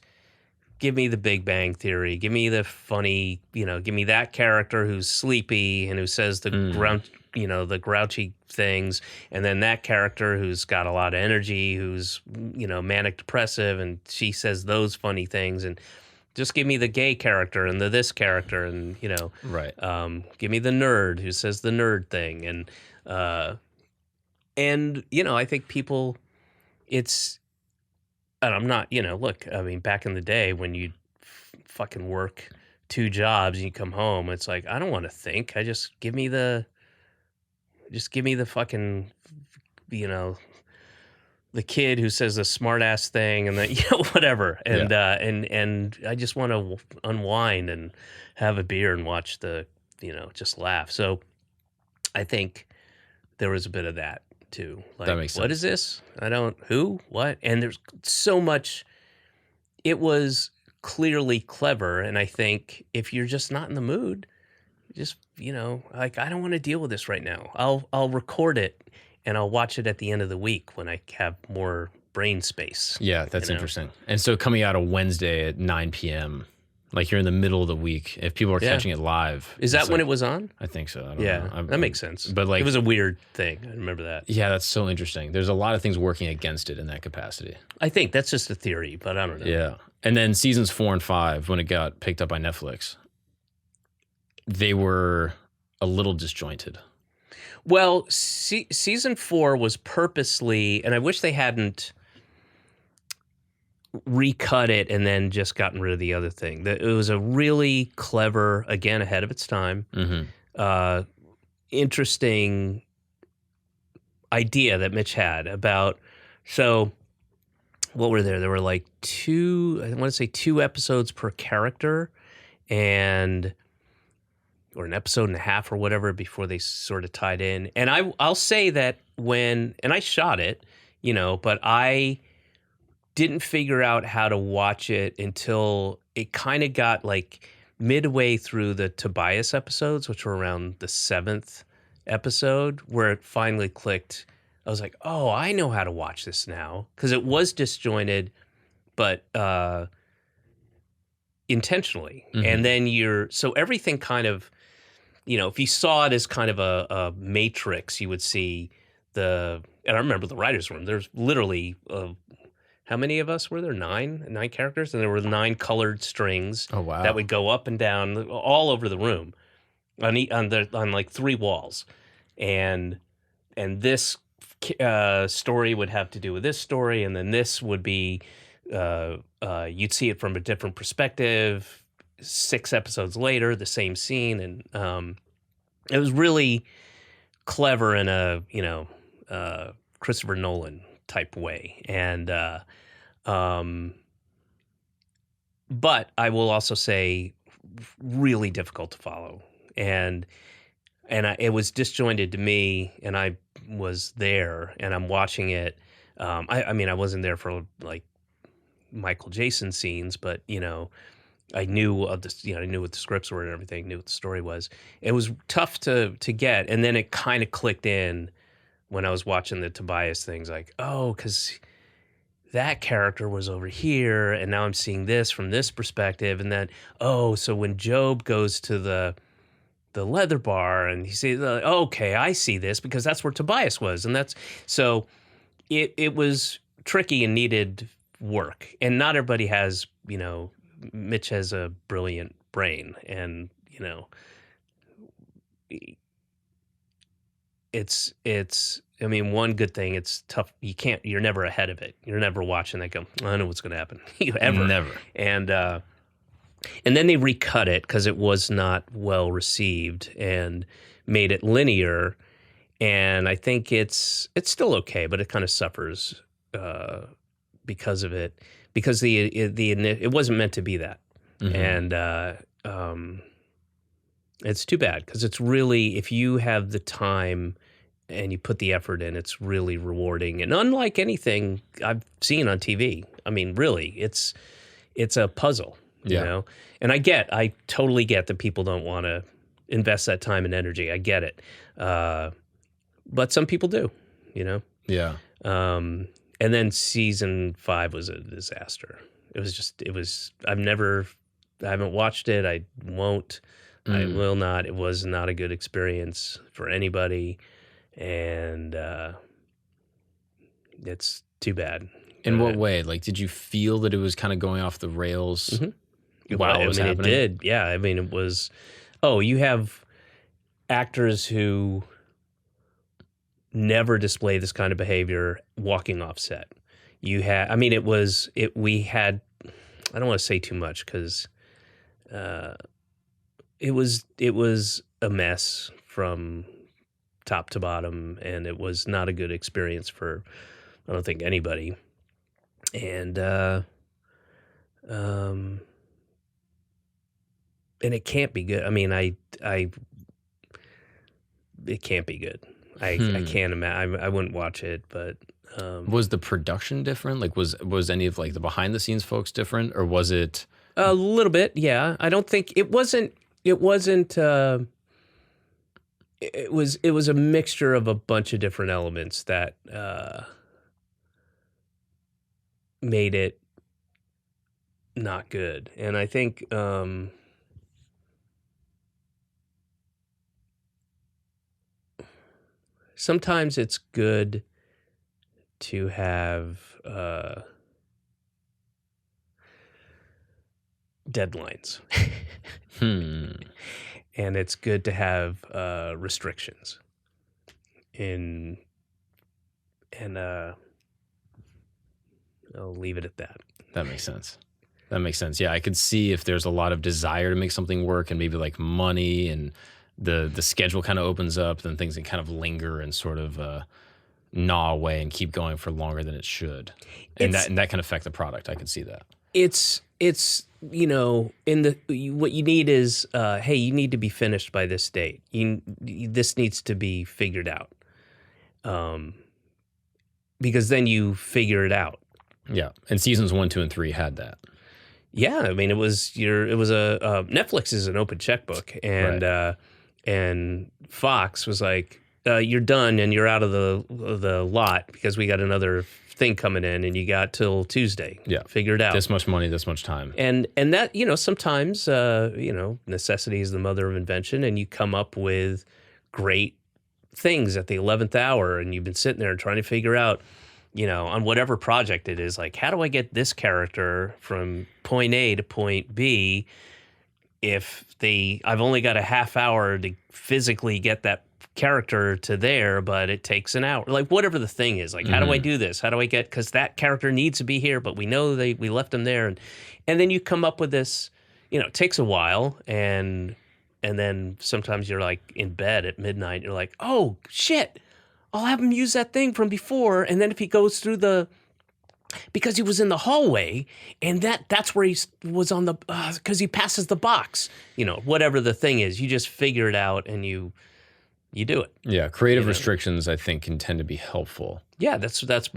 give me the Big Bang Theory, give me the funny, give me that character who's sleepy and who says the the grouchy things, and then that character who's got a lot of energy, who's manic depressive, and she says those funny things, and just give me the gay character and the this character, and Right. give me the nerd who says the nerd thing, and I think people, it's, and I'm not, look, I mean, back in the day when you fucking work 2 jobs and you come home, it's like, I don't want to think. Give me the fucking, the kid who says the smart ass thing and the, whatever. And, and I just want to unwind and have a beer and watch just laugh. So I think there was a bit of that too. Like, That makes what sense. is this? What? And there's so much. It was clearly clever. And I think if you're just not in the mood, just, like, I don't want to deal with this right now. I'll record it and I'll watch it at the end of the week when I have more brain space. Yeah, that's interesting. And so coming out on Wednesday at 9 p.m., like you're in the middle of the week, if people are catching it live. Is that when it was on? I think so. I don't know. That makes sense. But like, it was a weird thing. I remember that. Yeah, that's so interesting. There's a lot of things working against it in that capacity. I think that's just a theory, but I don't know. Yeah. And then seasons 4 and 5, when it got picked up by Netflix, they were a little disjointed. Well, season 4 was purposely, and I wish they hadn't recut it and then just gotten rid of the other thing. It was a really clever, again, ahead of its time, interesting idea that Mitch had about, so what were there? There were like 2 episodes per character, or an episode and a half or whatever before they sort of tied in. And I'll say that and I shot it, but I didn't figure out how to watch it until it kind of got like midway through the Tobias episodes, which were around the 7th episode, where it finally clicked. I was like, oh, I know how to watch this now. Because it was disjointed, but intentionally. And then so everything kind of, if you saw it as kind of a matrix, you would see and I remember the writer's room, there's literally, how many of us were there? 9 characters, and there were 9 colored strings that would go up and down all over the room on like 3 walls, and this story would have to do with this story, and then this would be you'd see it from a different perspective 6 episodes later, the same scene, and it was really clever in a Christopher Nolan type way, and but I will also say really difficult to follow, and it was disjointed to me, and I was there and I'm watching it. I mean, I wasn't there for like Michael Jason scenes, but I knew of this, I knew what the scripts were and everything, knew what the story was. It was tough to get, and then it kind of clicked in when I was watching the Tobias things, like, oh, because that character was over here, and now I'm seeing this from this perspective, and then, oh, so when Job goes to the leather bar and he says, oh, okay, I see this because that's where Tobias was, and that's, so it was tricky and needed work, and not everybody has, Mitch has a brilliant brain, and it's I mean, one good thing, it's tough. You're never ahead of it. You're never watching that go, I know what's going to happen. Ever. Never. And then they recut it because it was not well received and made it linear. and I think it's still okay, but it kind of suffers because of it, because it wasn't meant to be that, and it's too bad, because it's really, if you have the time and you put the effort in, it's really rewarding, and unlike anything I've seen on TV. I mean, really, it's a puzzle, you know. And I totally get that people don't want to invest that time and energy. I get it, but some people do, you know. Yeah. And then season 5 was a disaster. It was. I haven't watched it. I won't. I will not. It was not a good experience for anybody, and it's too bad. In what way? Like, did you feel that it was kind of going off the rails while it was happening? It did. Yeah. I mean, it was. Oh, you have actors who never display this kind of behavior walking off set. You had. I mean, we had. I don't want to say too much, because it was a mess from top to bottom, and it was not a good experience for, I don't think, anybody. And and it can't be good. I mean, it can't be good. I can't imagine. I wouldn't watch it, but was the production different? Like, was any of like the behind the scenes folks different, or was it a little bit? Yeah, I don't think it wasn't. It wasn't. It was a mixture of a bunch of different elements that made it not good. And I think sometimes it's good to have deadlines. And it's good to have restrictions and I'll leave it at that. That makes sense. Yeah, I could see if there's a lot of desire to make something work, and maybe like money and the schedule kind of opens up, then things can kind of linger and sort of gnaw away and keep going for longer than it should. And that can affect the product. I could see that. It's you know, what you need is, hey, you need to be finished by this date. This needs to be figured out, because then you figure it out. Yeah, and seasons 1, 2, and 3 had that. Yeah, I mean, it was a Netflix is an open checkbook, and Right. And Fox was like, you're done and you're out of the lot, because we got another thing coming in, and you got till Tuesday. Yeah, figure it out. This much money, this much time, and that, you know, sometimes necessity is the mother of invention, and you come up with great things at the 11th hour, and you've been sitting there trying to figure out, you know, on whatever project it is, like, how do I get this character from point A to point B if I've only got a half hour to physically get that character to there, but it takes an hour. Like, whatever the thing is, like, how do I do this? How do I get, because that character needs to be here, but we know we left him there. And then you come up with this, you know, it takes a while, and then sometimes you're like in bed at midnight, you're like, oh, shit, I'll have him use that thing from before. And then if he goes through because he was in the hallway, and that's where he was on the, because he passes the box, you know, whatever the thing is, you just figure it out and you do it. Yeah, creative restrictions, I think, can tend to be helpful. Yeah, that's what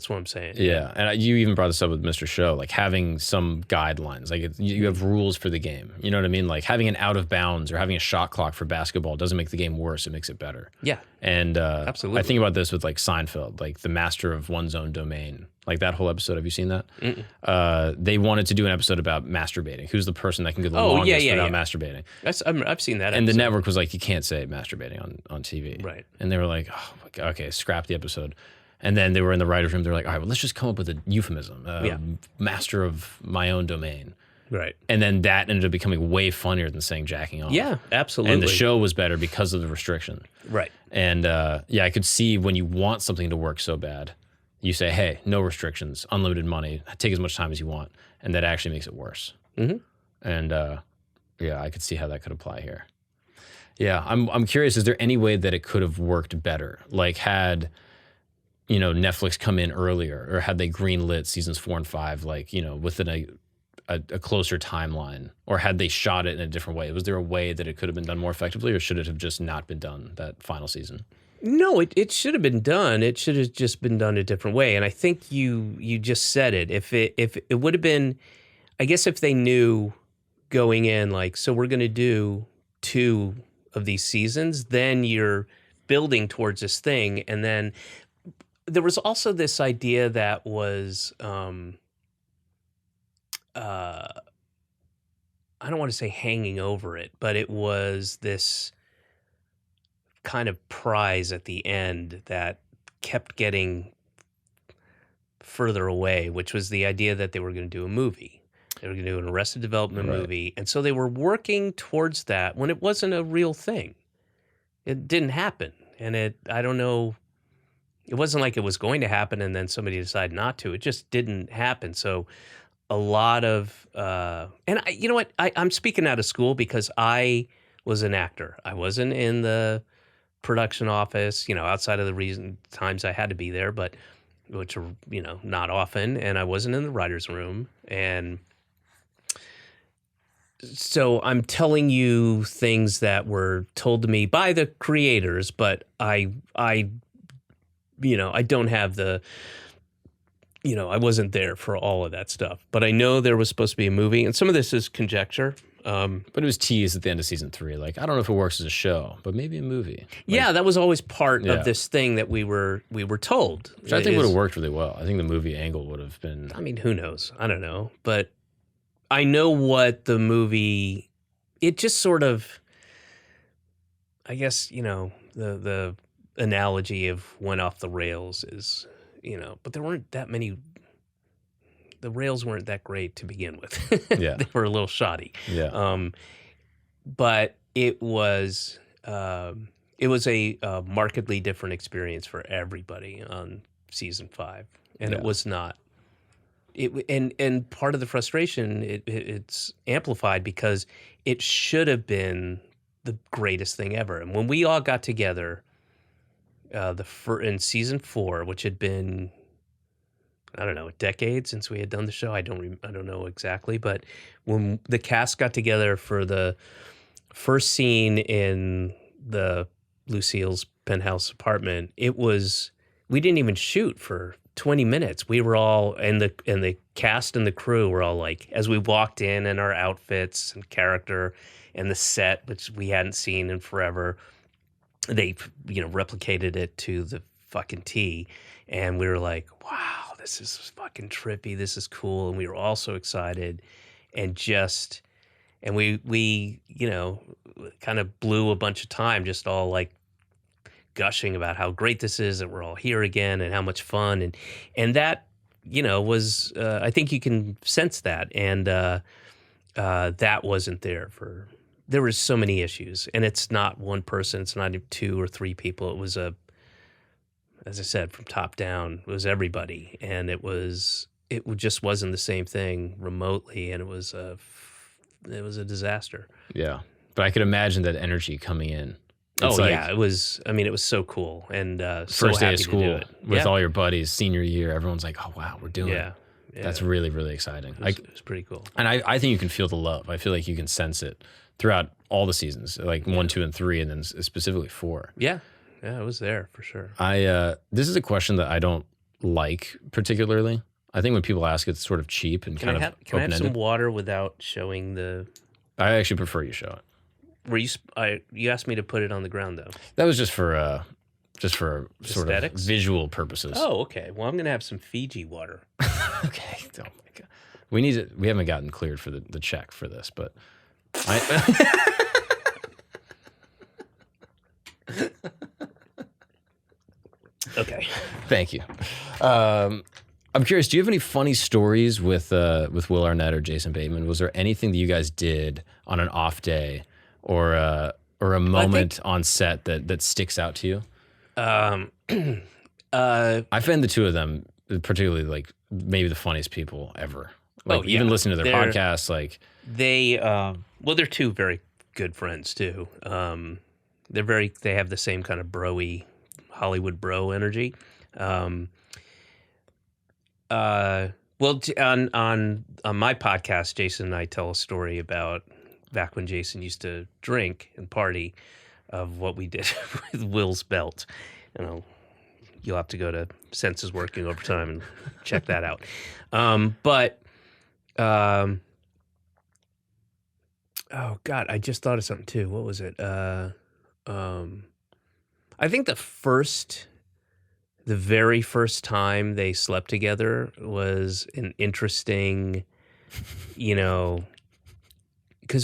I'm saying. Yeah, and you even brought this up with Mr. Show, like having some guidelines, like you have rules for the game. You know what I mean? Like having an out of bounds or having a shot clock for basketball doesn't make the game worse; it makes it better. Yeah, and absolutely. I think about this with like Seinfeld, like the master of one's own domain. Like that whole episode. Have you seen that? They wanted to do an episode about masturbating. Who's the person that can go the longest without masturbating? I've seen that. And the network was like, you can't say masturbating on TV. Right. And they were like, oh, okay, scrap the episode. And then they were in the writer's room. They're like, all right, well, let's just come up with a euphemism. Master of my own domain. Right. And then that ended up becoming way funnier than saying jacking off. Yeah, absolutely. And the show was better because of the restriction. Right. And I could see when you want something to work so bad, you say, hey, no restrictions, unlimited money, take as much time as you want. And that actually makes it worse. Mm-hmm. And I could see how that could apply here. Yeah, I'm curious, is there any way that it could have worked better? Like had, Netflix come in earlier, or had they greenlit seasons 4 and 5, like, within a closer timeline, or had they shot it in a different way? Was there a way that it could have been done more effectively, or should it have just not been done that final season? No, it should have been done. It should have just been done a different way. And I think you just said it. If it would have been, I guess if they knew going in, like, so we're going to do 2 of these seasons, then you're building towards this thing. And then there was also this idea that was, I don't want to say hanging over it, but it was this kind of prize at the end that kept getting further away, which was the idea that they were going to do a movie. They were going to do an Arrested Development movie. And so they were working towards that when it wasn't a real thing. It didn't happen. And I don't know, it wasn't like it was going to happen and then somebody decided not to. It just didn't happen. So a lot of, and you know what? I'm speaking out of school because I was an actor. I wasn't in the production office, outside of the times I had to be there, but which are, not often. And I wasn't in the writer's room. And so I'm telling you things that were told to me by the creators, but I don't have the, I wasn't there for all of that stuff, but I know there was supposed to be a movie, and some of this is conjecture. But it was teased at the end of season 3. Like, I don't know if it works as a show, but maybe a movie. Yeah, that was always part of this thing that we were told. Which I think would have worked really well. I think the movie angle would have been... I mean, who knows? I don't know. But I know what the movie... It just sort of... I guess, the analogy of went off the rails is, but there weren't that many... The rails weren't that great to begin with. Yeah. They were a little shoddy. Yeah. But it was a markedly different experience for everybody on season 5, and it was not. And part of the frustration it's amplified because it should have been the greatest thing ever. And when we all got together, in season 4, which had been, I don't know, a decade since we had done the show. I don't know exactly, but when the cast got together for the first scene in the Lucille's penthouse apartment, we didn't even shoot for 20 minutes. We were all, and the cast and the crew were all like, as we walked in our outfits and character and the set, which we hadn't seen in forever, they, replicated it to the fucking T. And we were like, wow, this is fucking trippy. This is cool. And we were all so excited and we kind of blew a bunch of time just all like gushing about how great this is, that we're all here again and how much fun. And that, was, I think you can sense that. And that wasn't there was so many issues, and it's not one person. It's not 2 or 3 people. It was as I said, from top down, it was everybody, and it just wasn't the same thing remotely, and it was a disaster. Yeah, but I could imagine that energy coming in. It was. I mean, it was so cool, and first day of to school do it. with all your buddies, senior year, everyone's like, "Oh wow, we're doing it." Yeah. That's really, really exciting. It was pretty cool, and I think you can feel the love. I feel like you can sense it throughout all the seasons, like 1, 2, and 3, and then specifically 4. Yeah. Yeah, it was there for sure. This is a question that I don't like particularly. I think when people ask it, it's sort of cheap and Can I have some water without showing the... I actually prefer you show it. You asked me to put it on the ground, though. That was just for sort of visual purposes. Oh, okay. Well, I'm going to have some Fiji water. Okay. Oh, my God. We haven't gotten cleared for the check for this, but... Okay. Thank you. I'm curious, do you have any funny stories with Will Arnett or Jason Bateman? Was there anything that you guys did on an off day or a moment on set that sticks out to you? I find the two of them particularly like maybe the funniest people ever. Like even listening to their podcasts, like they're 2 very good friends too. They have the same kind of bro-y Hollywood bro energy. Well, on my podcast, Jason and I tell a story about back when Jason used to drink and party, of what we did with Will's belt. You'll have to go to Senses Working Overtime and check that out. Oh God, I just thought of something too. What was it? I think the very first time they slept together was an interesting, because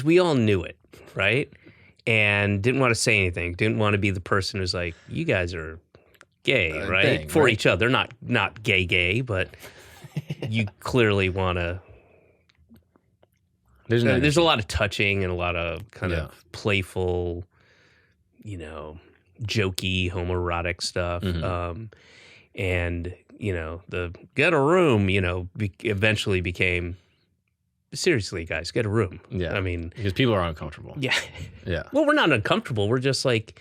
we all knew it, right? And didn't want to say anything. Didn't want to be the person who's like, you guys are gay, right? For each other, not gay, but you clearly want to. There's a lot of touching and a lot of kind of playful, jokey, homoerotic stuff. And, the get a room, eventually became, seriously, guys, get a room. Yeah. I mean, because people are uncomfortable. Yeah. Yeah. Well, we're not uncomfortable. We're just like,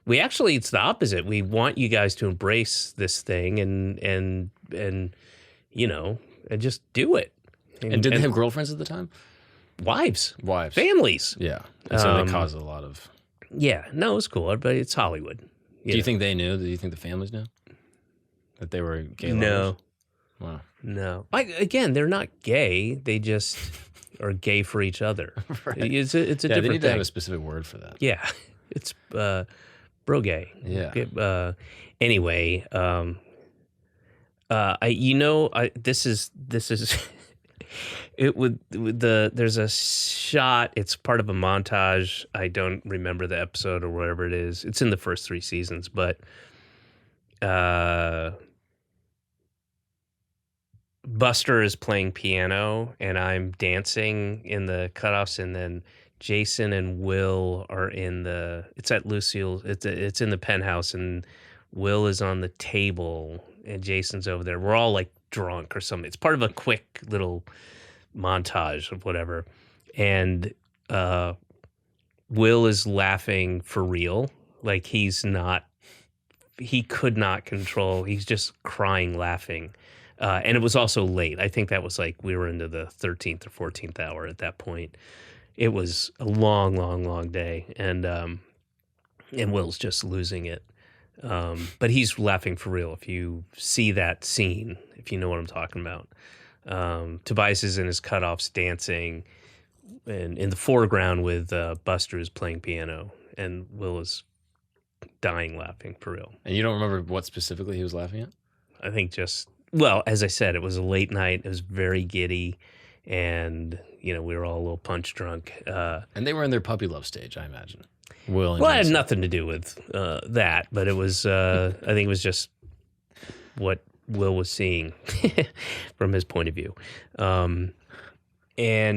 it's the opposite. We want you guys to embrace this thing and just do it. And did they have girlfriends at the time? Wives. Wives. Families. Yeah. And so they caused a lot of... Yeah. No, it was cool, but it's Hollywood. Do you think they knew? Do you think the families knew? That they were gay lovers? No. Wow. No. Again, they're not gay. They just are gay for each other. Right. It's a different they need thing. to have a specific word for that. Yeah. It's bro gay. Yeah. Anyway, this is there's a shot, it's part of a montage. I don't remember the episode or whatever it is. It's in the first 3 seasons, but Buster is playing piano and I'm dancing in the cutoffs, and then Jason and Will are it's at Lucille, it's in the penthouse, and Will is on the table and Jason's over there. We're all like drunk or something. It's part of a quick little montage of whatever. And Will is laughing for real. Like he could not control. He's just crying, laughing. And it was also late. I think that was like we were into the 13th or 14th hour at that point. It was a long, long, long day. And Will's just losing it. But he's laughing for real. If you see that scene, if you know what I'm talking about. Tobias is in his cutoffs dancing, and in the foreground with Buster is playing piano, and Will is dying laughing for real. And you don't remember what specifically he was laughing at? I think well, as I said, it was a late night. It was very giddy, and we were all a little punch drunk. And they were in their puppy love stage, I imagine. Will and Well, it had nothing to do with that, but it was, I think it was just what Will was seeing from his point of view. And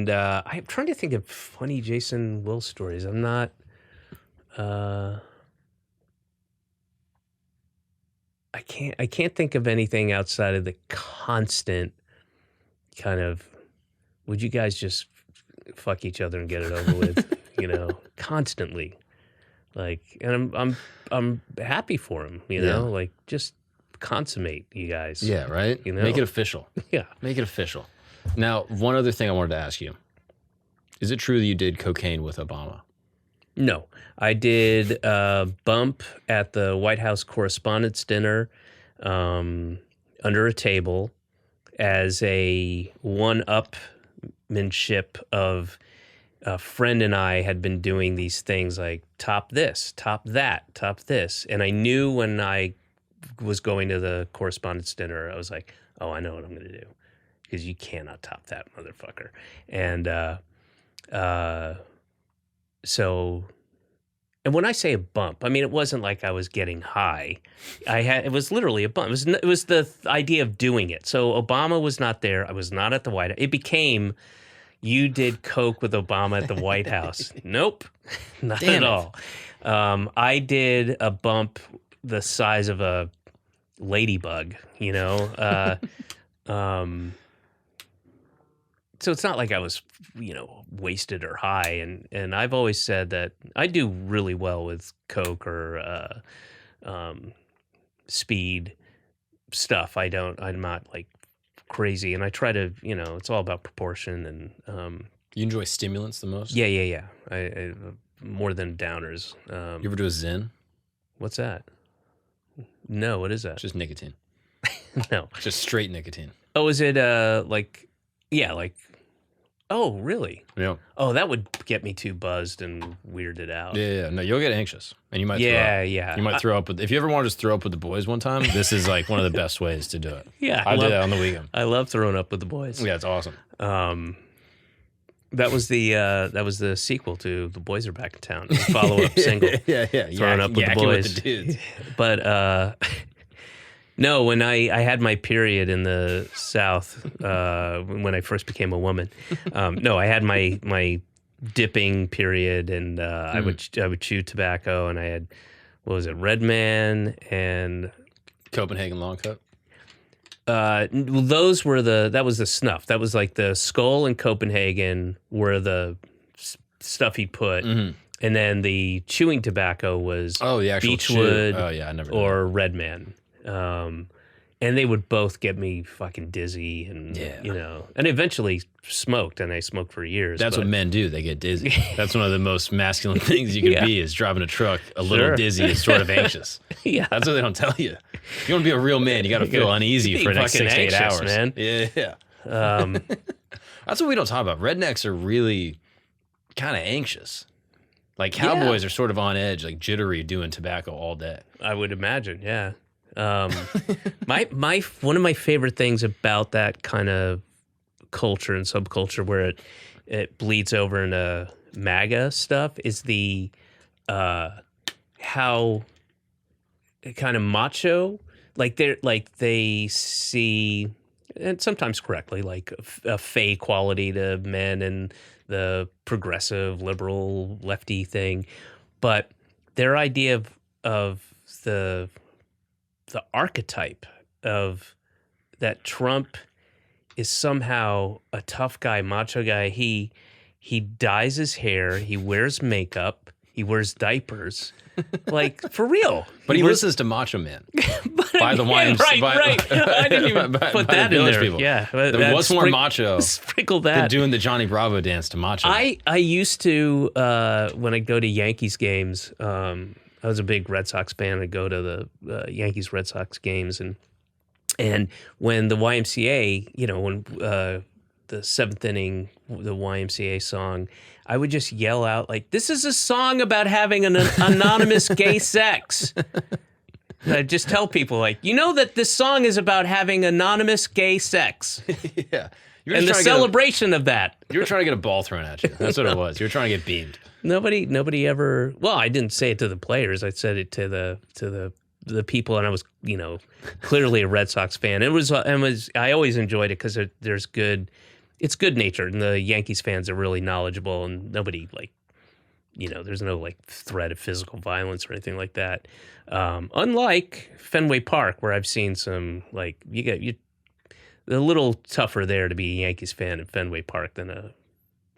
I'm trying to think of funny Jason Will stories. I'm not, I can't think of anything outside of the constant kind of, would you guys just fuck each other and get it over with, constantly. Like, and I'm happy for him, like just consummate, you guys. Yeah, right? Make it official. Yeah. Make it official. Now, one other thing I wanted to ask you. Is it true that you did cocaine with Obama? No. I did a bump at the White House Correspondents' Dinner under a table as a one-upmanship of a friend and I had been doing these things like top this, top that, top this. And I knew when I was going to the Correspondents' Dinner, I was like, oh, I know what I'm going to do. Because you cannot top that motherfucker. And and when I say a bump, I mean, it wasn't like I was getting high. It was literally a bump. It was the idea of doing it. So Obama was not there. I was not at the White House. It became, you did coke with Obama at the White House. Nope, not Damn at all. I did a bump the size of a ladybug, so it's not like I was, wasted or high. And I've always said that I do really well with Coke or speed stuff. I'm not like crazy. And I try to, it's all about proportion. And You enjoy stimulants the most? yeah. I more than downers. You ever do a Zen? What's that? No, what is that? Just nicotine. No. Just straight nicotine. Oh, is it oh, really? Yeah. Oh, that would get me too buzzed and weirded out. Yeah. No, you'll get anxious. And you might throw up. Yeah. You might throw up if you ever want to just throw up with the boys one time, this is like one of the best ways to do it. Yeah. I did that on the weekend. I love throwing up with the boys. Yeah, it's awesome. That was the sequel to The Boys Are Back in Town. The follow-up single. Yeah. Throwing up with the boys. With the dudes. But no, when I had my period in the South, when I first became a woman, no, I had my dipping period, and I would chew tobacco, and I had, what was it, Red Man and Copenhagen Long Cut. Those were that was the snuff. That was like the Skull and Copenhagen were the stuff he put. Mm-hmm. And then the chewing tobacco was the actual Beechwood I never or Red Man. And they would both get me fucking dizzy and, and eventually smoked, and I smoked for years. That's what men do. They get dizzy. That's one of the most masculine things you can be, is driving a truck a little dizzy and sort of anxious. Yeah. That's what they don't tell you. If you want to be a real man, you got to feel uneasy for the next 6 to 8 hours. Man. Yeah. That's what we don't talk about. Rednecks are really kind of anxious. Like cowboys are sort of on edge, like jittery, doing tobacco all day. I would imagine, yeah. My one of my favorite things about that kind of culture and subculture, where it bleeds over into MAGA stuff, is the how kind of macho, they see, and sometimes correctly, like a fey quality to men and the progressive liberal lefty thing, but their idea of the archetype of that Trump is somehow a tough guy, macho guy. He dyes his hair, he wears makeup, he wears diapers, like for real. But he listens to Macho Man by the YMCA. Right. I didn't even put that in there. People. Yeah, what's more macho sprinkle that than doing the Johnny Bravo dance to Macho Man? I used to when I go to Yankees games. I was a big Red Sox fan. I'd go to the Yankees Red Sox games, and when the YMCA, when the seventh inning, the YMCA song, I would just yell out like, "This is a song about having an anonymous gay sex." And I'd just tell people like, that this song is about having anonymous gay sex. Yeah. And the celebration of that. You were trying to get a ball thrown at you. That's what it was. You were trying to get beamed. Nobody ever. Well, I didn't say it to the players. I said it to the people, and I was, clearly a Red Sox fan. I always enjoyed it because there's good. It's good natured, and the Yankees fans are really knowledgeable, and nobody there's no like threat of physical violence or anything like that. Unlike Fenway Park, where I've seen some a little tougher there to be a Yankees fan in Fenway Park than a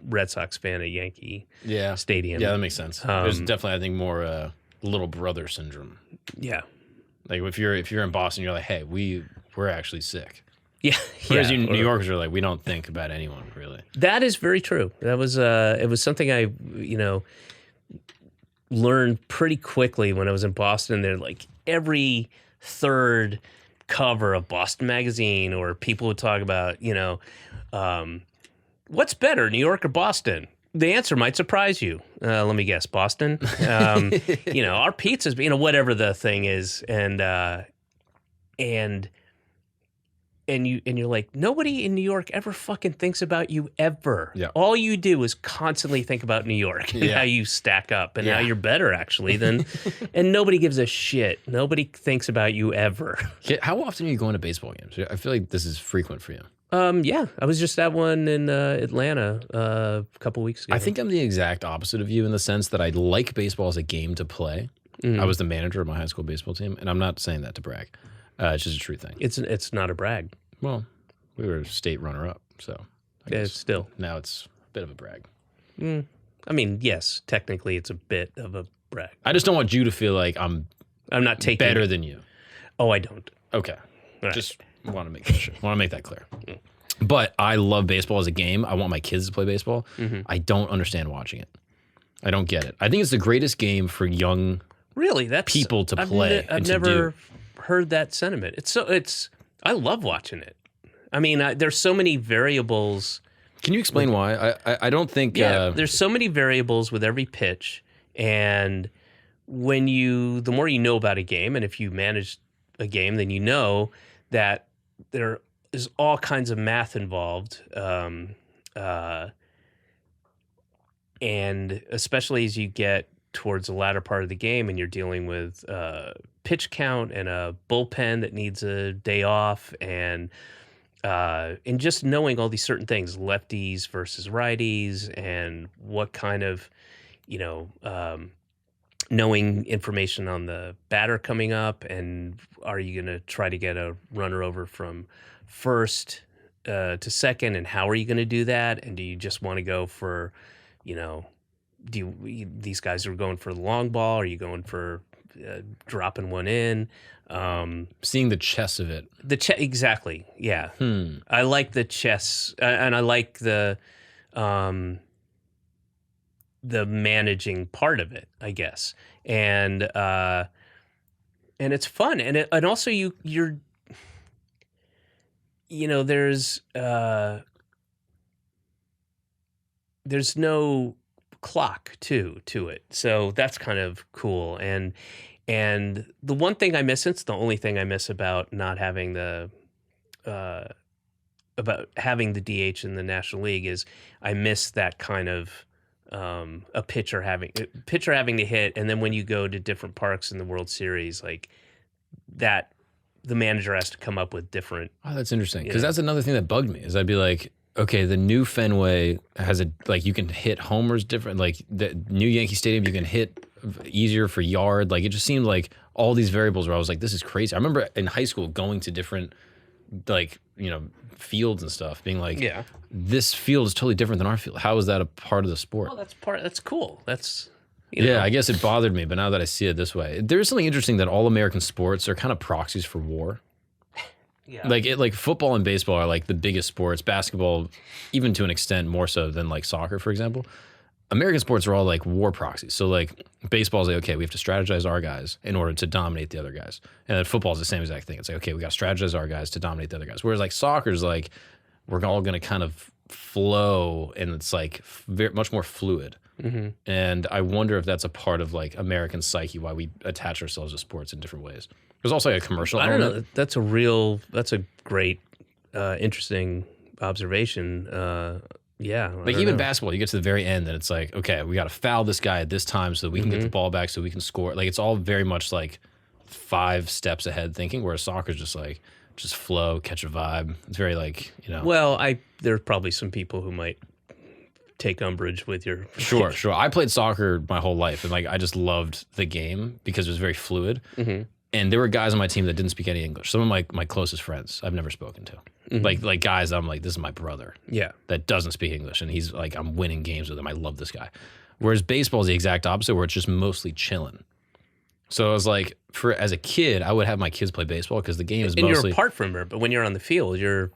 Red Sox fan at Yankee Stadium. Yeah, that makes sense. There's definitely, I think, more little brother syndrome. Yeah. Like if you're in Boston, you're like, hey, we're actually sick. Yeah. Whereas New Yorkers are like, we don't think about anyone really. That is very true. That was it was something I learned pretty quickly when I was in Boston. They're like every third cover of Boston Magazine, or people would talk about, what's better, New York or Boston? The answer might surprise you. Let me guess, Boston. Our pizzas, whatever the thing is, and you're like, nobody in New York ever fucking thinks about you ever. Yeah. All you do is constantly think about New York and how you stack up and how you're better actually than, and nobody gives a shit. Nobody thinks about you ever. How often are you going to baseball games? I feel like this is frequent for you. Yeah, I was just at one in Atlanta a couple weeks ago. I think I'm the exact opposite of you in the sense that I like baseball as a game to play. I was the manager of my high school baseball team, and I'm not saying that to brag. It's just a true thing. It's not a brag. Well, we were state runner-up, so It's still. Now it's a bit of a brag. I mean, yes, technically it's a bit of a brag. I just don't want you to feel like I'm not taking better than you. Oh, I don't. Okay. Right. Just want to make that sure. Want to make that clear. But I love baseball as a game. I want my kids to play baseball. I don't understand watching it. I don't get it. I think it's the greatest game for young people to play. I've never heard that sentiment. I love watching it. I mean, there's so many variables. Can you explain why? I don't think. There's so many variables with every pitch, and the more you know about a game, and if you manage a game, then you know that there is all kinds of math involved, and especially as you get towards the latter part of the game, and you're dealing with pitch count and a bullpen that needs a day off, and just knowing all these certain things, lefties versus righties, and what kind of, knowing information on the batter coming up, and are you going to try to get a runner over from first to second, and how are you going to do that? And do you just want to go for, these guys are going for the long ball? Are you going for dropping one in? Seeing the chess of it. Exactly. Yeah. I like the chess, and I like the managing part of it, I guess. And it's fun. And also you're there's no clock to it. So that's kind of cool. And the one thing I miss, it's the only thing I miss about not having about having the DH in the National League, is I miss that kind of a pitcher having to hit, and then when you go to different parks in the World Series, like that, the manager has to come up with different. Oh, that's interesting, because that's another thing that bugged me. Is I'd be like, okay, the new Fenway has you can hit homers different. Like the new Yankee Stadium, you can hit easier for yard. Like it just seemed like all these variables where I was like, this is crazy. I remember in high school going to different fields and stuff, being like, this field is totally different than our field. How is that a part of the sport? Well, that's cool. That's I guess it bothered me, but now that I see it this way, there's something interesting that all American sports are kind of proxies for war. Yeah. Like football and baseball are like the biggest sports. Basketball, even to an extent, more so than like soccer, for example. American sports are all like war proxies. So like baseball is like, okay, we have to strategize our guys in order to dominate the other guys. And then football is the same exact thing. It's like, okay, we got to strategize our guys to dominate the other guys. Whereas like soccer is like, we're all going to kind of flow, and it's like much more fluid. Mm-hmm. And I wonder if that's a part of like American psyche, why we attach ourselves to sports in different ways. There's also like a commercial element. I don't know. That's a great, interesting observation. Like even basketball, you get to the very end and it's like, okay, we got to foul this guy at this time so that we can get the ball back so we can score. Like it's all very much like 5 steps ahead thinking, whereas soccer's just like, just flow, catch a vibe. It's very like, Well, there are probably some people who might take umbrage with your. Sure. I played soccer my whole life, and like I just loved the game because it was very fluid. Mm-hmm. And there were guys on my team that didn't speak any English. Some of my closest friends I've never spoken to. Mm-hmm. Like guys that I'm like, this is my brother. Yeah. That doesn't speak English, and he's like, I'm winning games with him. I love this guy. Whereas baseball is the exact opposite, where it's just mostly chilling. So I was like, as a kid, I would have my kids play baseball because the game is mostly. And you're apart from her, but when you're on the field, you're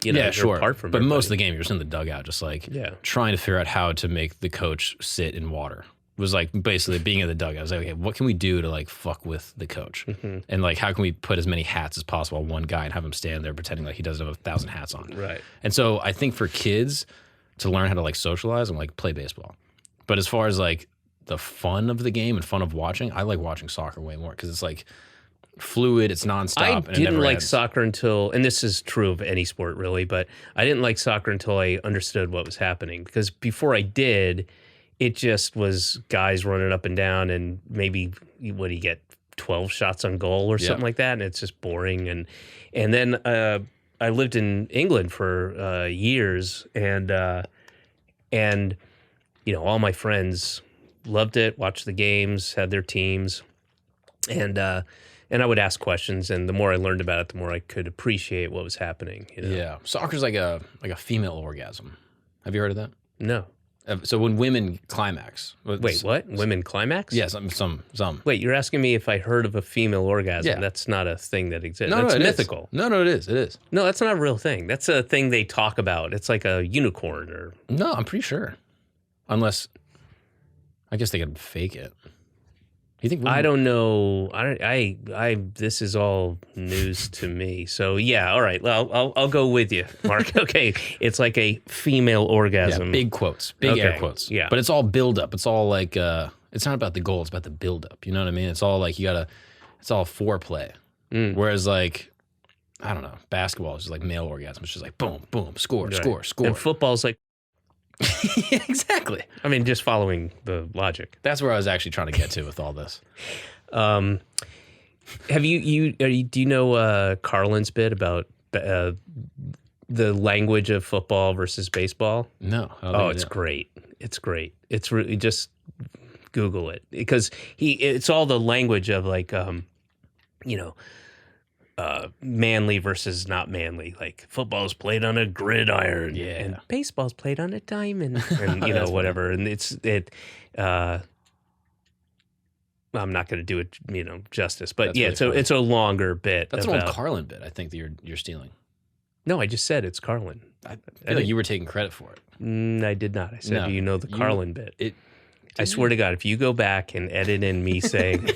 apart from her. But most of the game, you're just in the dugout, just like trying to figure out how to make the coach sit in water. It was like basically being in the dugout. I was like, okay, what can we do to like fuck with the coach? Mm-hmm. And like, how can we put as many hats as possible on one guy and have him stand there pretending like he doesn't have 1,000 hats on? Right. And so I think for kids to learn how to like socialize and like play baseball. But as far as like the fun of the game and fun of watching, I like watching soccer way more because it's like fluid, it's nonstop. I didn't like soccer until, and this is true of any sport really, but I didn't like soccer until I understood what was happening, because before I did, it just was guys running up and down, and maybe what do you get, 12 shots on goal or something like that, and it's just boring. And then I lived in England for years, and all my friends loved it, watched the games, had their teams, and And I would ask questions, and the more I learned about it, the more I could appreciate what was happening. You know? Yeah. Soccer's like a female orgasm. Have you heard of that? No. So when women climax. Wait, what? Women climax? Yeah, some. Wait, you're asking me if I heard of a female orgasm? Yeah. That's not a thing that exists. No, that's it mythical. Is. No, it is. It is. No, that's not a real thing. That's a thing they talk about. It's like a unicorn or... No, I'm pretty sure. Unless, I guess they could fake it. You think? I don't know. This is all news to me. So yeah, all right. Well, I'll go with you, Mark. Okay, it's like a female orgasm. Yeah, big quotes, big air quotes. Yeah, but it's all build up. It's all like it's not about the goal. It's about the build up. You know what I mean? It's all like it's all foreplay. Whereas like, I don't know, basketball is just like male orgasm. It's just like boom, boom, score, score, score. And football's like. Yeah, exactly. I mean, just following the logic. That's where I was actually trying to get to with all this. Have do you know Carlin's bit about the language of football versus baseball? No. It's great. It's great. It's really just Google it because it's all the language of like manly versus not manly. Like football's played on a gridiron, and baseball's played on a diamond, and whatever. And I'm not going to do it, justice, but That's really it's a longer bit. That's an old Carlin bit. I think that you're stealing. No, I just said it's Carlin. I feel like you were taking credit for it. I did not. I said, do you know the Carlin bit? I swear to God, if you go back and edit in me saying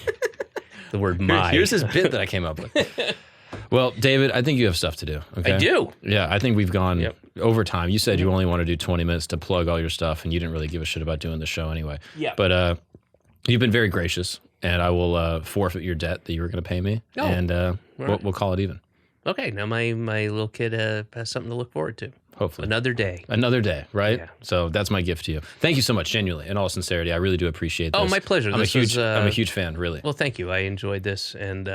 the word "my," here's his bit that I came up with. Well, David, I think you have stuff to do. Okay? I do. Yeah, I think we've gone over time. You said you only want to do 20 minutes to plug all your stuff, and you didn't really give a shit about doing the show anyway. Yeah. But you've been very gracious, and I will forfeit your debt that you were going to pay me, and we'll call it even. Okay, now my little kid has something to look forward to. Hopefully. Another day, right? Yeah. So that's my gift to you. Thank you so much, genuinely, in all sincerity. I really do appreciate this. Oh, my pleasure. I'm a huge fan, really. Well, thank you. I enjoyed this, and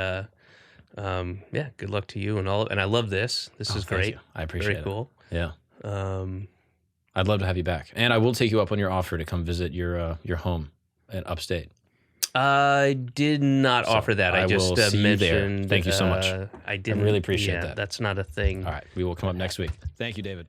good luck to you and all. And I love this. This is great. You. I appreciate it. Very cool. Yeah. I'd love to have you back, and I will take you up on your offer to come visit your home in upstate. I did not offer that. I just will see mentioned. You there. Thank you so much. I didn't. I really appreciate that. That's not a thing. All right, we will come up next week. Thank you, David.